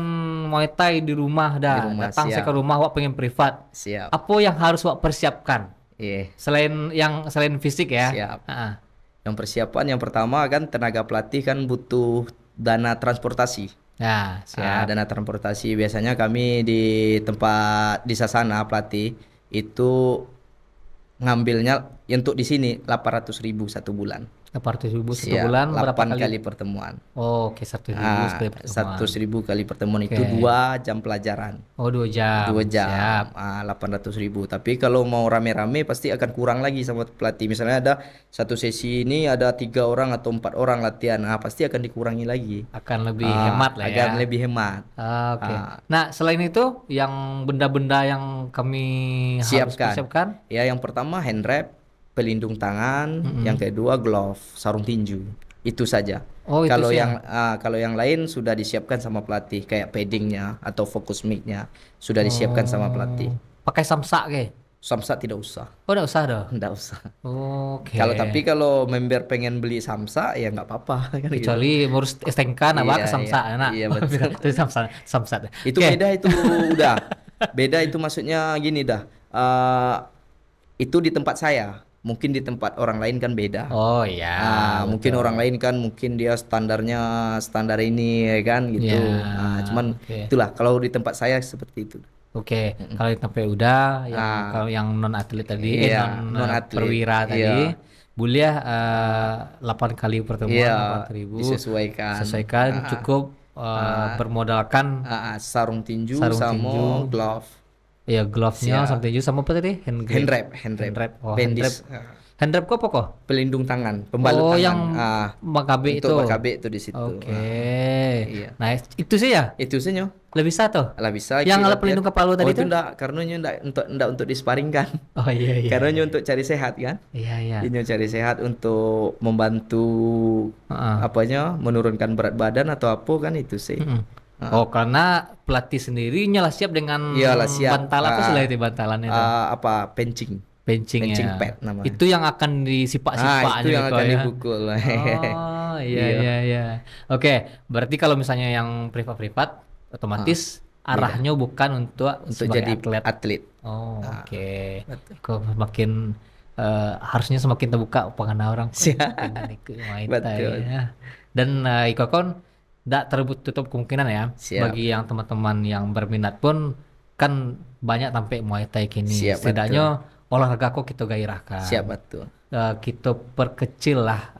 [SPEAKER 2] Muay Thai di rumah
[SPEAKER 1] Di
[SPEAKER 2] dah,
[SPEAKER 1] rumah
[SPEAKER 2] datang saya ke
[SPEAKER 1] siap,
[SPEAKER 2] rumah, wak pengen privat.
[SPEAKER 1] siap.
[SPEAKER 2] Apa yang harus wak persiapkan
[SPEAKER 1] Iya,
[SPEAKER 2] selain fisik ya?
[SPEAKER 1] siap.
[SPEAKER 2] Ah,
[SPEAKER 1] Yang persiapan yang pertama kan tenaga pelatih kan butuh dana transportasi.
[SPEAKER 2] ya, siap.
[SPEAKER 1] Dana transportasi biasanya kami di tempat di Sasana pelatih itu ngambilnya untuk di sini 800.000 satu bulan.
[SPEAKER 2] 400.000 satu
[SPEAKER 1] Siap,
[SPEAKER 2] bulan berapa
[SPEAKER 1] 8
[SPEAKER 2] kali?
[SPEAKER 1] kali pertemuan.
[SPEAKER 2] Oh, oke, 1.000 sekali pertemuan.
[SPEAKER 1] 100.000 kali pertemuan
[SPEAKER 2] Oke.
[SPEAKER 1] itu 2 jam pelajaran.
[SPEAKER 2] Oh, 2 jam.
[SPEAKER 1] 2 jam,
[SPEAKER 2] Siap.
[SPEAKER 1] 800.000. Tapi kalau mau rame-rame pasti akan kurang lagi sama pelatih. Misalnya ada satu sesi ini ada 3 orang atau 4 orang latihan, pasti akan dikurangi lagi.
[SPEAKER 2] Akan lebih hemat lah ya.
[SPEAKER 1] Agar lebih hemat.
[SPEAKER 2] Oke.
[SPEAKER 1] Ah,
[SPEAKER 2] Nah, selain itu, yang benda-benda yang kami harus
[SPEAKER 1] siapkan.
[SPEAKER 2] persiapkan,
[SPEAKER 1] Ya, yang pertama hand wrap, pelindung tangan, yang kedua glove, sarung tinju. Itu saja.
[SPEAKER 2] oh itu
[SPEAKER 1] Kalau
[SPEAKER 2] sih
[SPEAKER 1] yang kalau yang lain sudah disiapkan sama pelatih, kayak paddingnya atau fokus mic-nya sudah disiapkan sama pelatih.
[SPEAKER 2] pakai samsak ke?
[SPEAKER 1] Samsak tidak usah,
[SPEAKER 2] Oh, enggak usah dah.
[SPEAKER 1] tidak usah.
[SPEAKER 2] Oke.
[SPEAKER 1] Kalau member pengen beli samsak ya nggak apa-apa kan gitu.
[SPEAKER 2] Kecuali ngurus STNK nah
[SPEAKER 1] Iya,
[SPEAKER 2] ke samsak
[SPEAKER 1] iya.
[SPEAKER 2] enak.
[SPEAKER 1] Iya, betul.
[SPEAKER 2] Itu samsak.
[SPEAKER 1] Itu
[SPEAKER 2] Oke.
[SPEAKER 1] beda itu udah. Beda itu maksudnya gini dah. Itu di tempat saya. Mungkin di tempat orang lain kan beda.
[SPEAKER 2] Oh iya.
[SPEAKER 1] Mungkin orang lain kan mungkin dia standarnya standar ini ya kan gitu.
[SPEAKER 2] Ya,
[SPEAKER 1] Cuman
[SPEAKER 2] oke.
[SPEAKER 1] itulah kalau di tempat saya seperti itu.
[SPEAKER 2] Oke, kalau yang sampai udah,
[SPEAKER 1] Ah.
[SPEAKER 2] kalau yang non atlet tadi,
[SPEAKER 1] Iya,
[SPEAKER 2] non
[SPEAKER 1] non-atlet.
[SPEAKER 2] perwira tadi,
[SPEAKER 1] Iya.
[SPEAKER 2] boleh 8 kali pertemuan,
[SPEAKER 1] Iya,
[SPEAKER 2] 8.000,
[SPEAKER 1] disesuaikan.
[SPEAKER 2] sesuaikan cukup bermodalkan
[SPEAKER 1] Sarung tinju
[SPEAKER 2] Sarung
[SPEAKER 1] sama
[SPEAKER 2] tinju.
[SPEAKER 1] glove,
[SPEAKER 2] ya glove-nya,
[SPEAKER 1] Siap.
[SPEAKER 2] sama tinju, sama apa tadi? Hand
[SPEAKER 1] hand
[SPEAKER 2] grip.
[SPEAKER 1] wrap,
[SPEAKER 2] Oh, hand wrap.
[SPEAKER 1] bandage,
[SPEAKER 2] Hand wrap kok apa kok?
[SPEAKER 1] pelindung tangan, pembalut
[SPEAKER 2] Oh,
[SPEAKER 1] tangan.
[SPEAKER 2] yang Makabe itu.
[SPEAKER 1] Untuk Makabe itu di situ.
[SPEAKER 2] Oke.
[SPEAKER 1] Iya.
[SPEAKER 2] Nah, itu sih ya.
[SPEAKER 1] Itu sih Nyo.
[SPEAKER 2] Lebih satu.
[SPEAKER 1] Lah bisa
[SPEAKER 2] Yang
[SPEAKER 1] kita
[SPEAKER 2] alat
[SPEAKER 1] lihat.
[SPEAKER 2] pelindung kepala tadi
[SPEAKER 1] itu
[SPEAKER 2] tuh?
[SPEAKER 1] enggak, karena Nyo enggak untuk disparingkan.
[SPEAKER 2] Oh iya iya.
[SPEAKER 1] Karena Nyo untuk cari sehat kan.
[SPEAKER 2] Iya iya.
[SPEAKER 1] Ini Nyo cari sehat untuk membantu
[SPEAKER 2] Heeh.
[SPEAKER 1] apanya menurunkan berat badan atau apa kan itu sih.
[SPEAKER 2] Mm-mm. Oh, karena pelatih sendiri nyalah siap dengan
[SPEAKER 1] Iyalah, siap.
[SPEAKER 2] bantal apa sih lah itu bantalannya itu?
[SPEAKER 1] Apa pancing.
[SPEAKER 2] Benching
[SPEAKER 1] Pancing
[SPEAKER 2] ya.
[SPEAKER 1] pad namanya.
[SPEAKER 2] Itu yang akan disipak-sipak
[SPEAKER 1] Itu yang
[SPEAKER 2] gitu
[SPEAKER 1] akan
[SPEAKER 2] ya.
[SPEAKER 1] dipukul.
[SPEAKER 2] Oh, iya
[SPEAKER 1] Iya.
[SPEAKER 2] iya iya. Oke, berarti kalau misalnya yang privat-privat otomatis arahnya bukan untuk
[SPEAKER 1] Untuk
[SPEAKER 2] sebagai
[SPEAKER 1] jadi
[SPEAKER 2] atlet.
[SPEAKER 1] atlet.
[SPEAKER 2] Oh, oke.
[SPEAKER 1] betul.
[SPEAKER 2] Kok semakin harusnya semakin terbuka pengenal orang
[SPEAKER 1] Siap.
[SPEAKER 2] dengan ikut Muay Thai
[SPEAKER 1] Betul.
[SPEAKER 2] ya. Dan Iko kon tidak tertutup kemungkinan ya
[SPEAKER 1] Siap.
[SPEAKER 2] bagi yang teman-teman yang berminat pun kan banyak sampai Muay Thai kini.
[SPEAKER 1] Siap,
[SPEAKER 2] Setidaknya olahraga kok kita gairahkan.
[SPEAKER 1] Siap betul.
[SPEAKER 2] Kita perkecil lah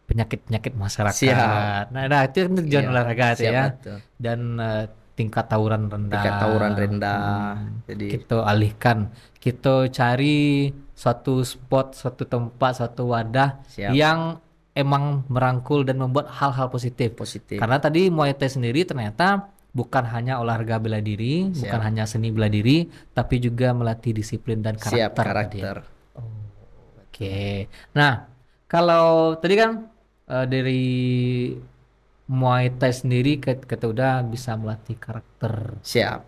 [SPEAKER 2] penyakit-penyakit masyarakat.
[SPEAKER 1] Siap.
[SPEAKER 2] Nah, itu kan tujuan
[SPEAKER 1] Iya,
[SPEAKER 2] olahraga itu
[SPEAKER 1] siap,
[SPEAKER 2] ya.
[SPEAKER 1] betul.
[SPEAKER 2] Dan tingkat tawuran rendah.
[SPEAKER 1] Tingkat tawuran rendah. Jadi
[SPEAKER 2] Kita alihkan, kita cari suatu spot, suatu tempat, suatu wadah
[SPEAKER 1] Siap.
[SPEAKER 2] yang emang merangkul dan membuat hal-hal positif.
[SPEAKER 1] positif.
[SPEAKER 2] Karena tadi Muay Thai sendiri ternyata bukan hanya olahraga bela diri, bukan hanya seni bela diri, tapi juga melatih disiplin dan karakter.
[SPEAKER 1] Siap
[SPEAKER 2] tadi ya.
[SPEAKER 1] karakter.
[SPEAKER 2] Oke. Nah, kalau tadi kan dari Muay Thai sendiri kita udah bisa melatih karakter.
[SPEAKER 1] Siap.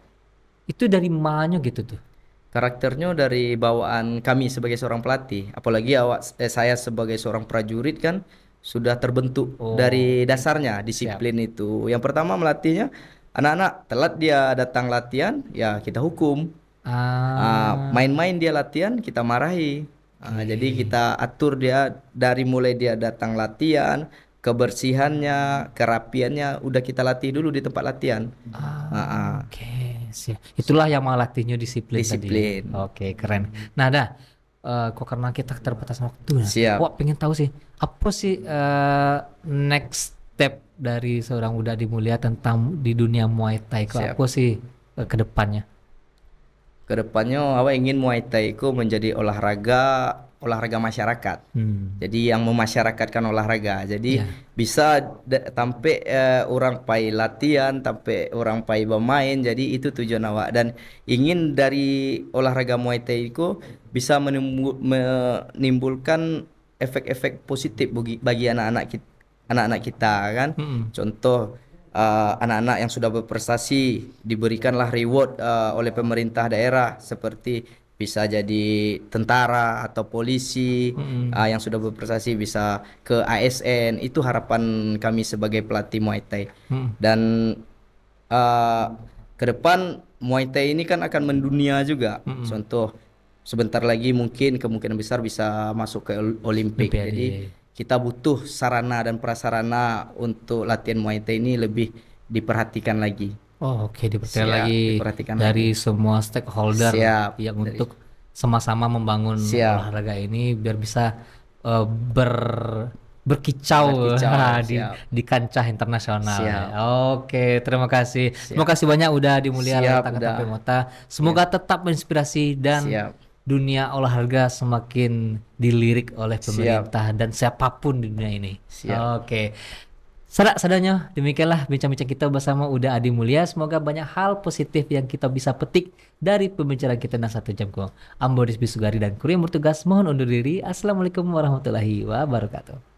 [SPEAKER 2] Itu dari mana gitu tuh?
[SPEAKER 1] Karakternya dari bawaan kami sebagai seorang pelatih. Apalagi saya sebagai seorang prajurit kan sudah terbentuk dari dasarnya disiplin itu. Yang pertama melatihnya anak-anak telat dia datang latihan, ya kita hukum. Main-main dia latihan, kita marahi. Jadi kita atur dia dari mulai dia datang latihan, kebersihannya, kerapiannya udah kita latih dulu di tempat latihan.
[SPEAKER 2] Oke, siap. Itulah yang melatihnya disiplin,
[SPEAKER 1] Disiplin.
[SPEAKER 2] tadi. Oke, keren. Nah, dah. Kok karena kita keterbatasan waktu ya.
[SPEAKER 1] Siap.
[SPEAKER 2] Wah, pengen tahu sih apa sih next step dari seorang Uda Adimulya tentang di dunia Muay Thai.
[SPEAKER 1] Siap.
[SPEAKER 2] Apa sih ke depannya?
[SPEAKER 1] Kedepannya awak ingin Muay Thai itu menjadi olahraga masyarakat. Jadi yang memasyarakatkan olahraga. Jadi bisa sampai orang pai latihan, sampai orang pai bermain. Jadi itu tujuan awak dan ingin dari olahraga Muay Thai itu bisa menimbulkan efek-efek positif bagi anak-anak kita kan. Contoh anak-anak yang sudah berprestasi diberikanlah reward oleh pemerintah daerah seperti bisa jadi tentara atau polisi, yang sudah berprestasi bisa ke ASN. Itu harapan kami sebagai pelatih Muay Thai. Dan ke depan Muay Thai ini kan akan mendunia juga. Contoh sebentar lagi mungkin kemungkinan besar bisa masuk ke Olimpik.
[SPEAKER 2] Olimpiade.
[SPEAKER 1] Jadi kita butuh sarana dan prasarana untuk latihan Muay Thai ini lebih diperhatikan lagi.
[SPEAKER 2] Oh, oke, dipercaya
[SPEAKER 1] Siap,
[SPEAKER 2] lagi
[SPEAKER 1] diperhatikan
[SPEAKER 2] dari semua stakeholder
[SPEAKER 1] Siap,
[SPEAKER 2] yang
[SPEAKER 1] dari-
[SPEAKER 2] untuk sama-sama membangun
[SPEAKER 1] Siap.
[SPEAKER 2] olahraga ini biar bisa berkicau
[SPEAKER 1] Berkicau,
[SPEAKER 2] di
[SPEAKER 1] siap.
[SPEAKER 2] kancah internasional.
[SPEAKER 1] Siap.
[SPEAKER 2] Oke, terima kasih. Terima kasih banyak udah dimulia
[SPEAKER 1] Siap,
[SPEAKER 2] Tangan
[SPEAKER 1] udah.
[SPEAKER 2] Tampe Mota. Semoga tetap menginspirasi dan
[SPEAKER 1] Siap.
[SPEAKER 2] dunia olahraga semakin dilirik oleh pemerintah dan siapapun di dunia ini.
[SPEAKER 1] Siap.
[SPEAKER 2] Oke. Sadanya demikianlah bincang-bincang kita bersama Uda Adi Mulia. Semoga banyak hal positif yang kita bisa petik dari pembicaraan kita dalam 1 jam kong. Ambo Rizky Sugari dan kru yang bertugas mohon undur diri. Assalamualaikum warahmatullahi wabarakatuh.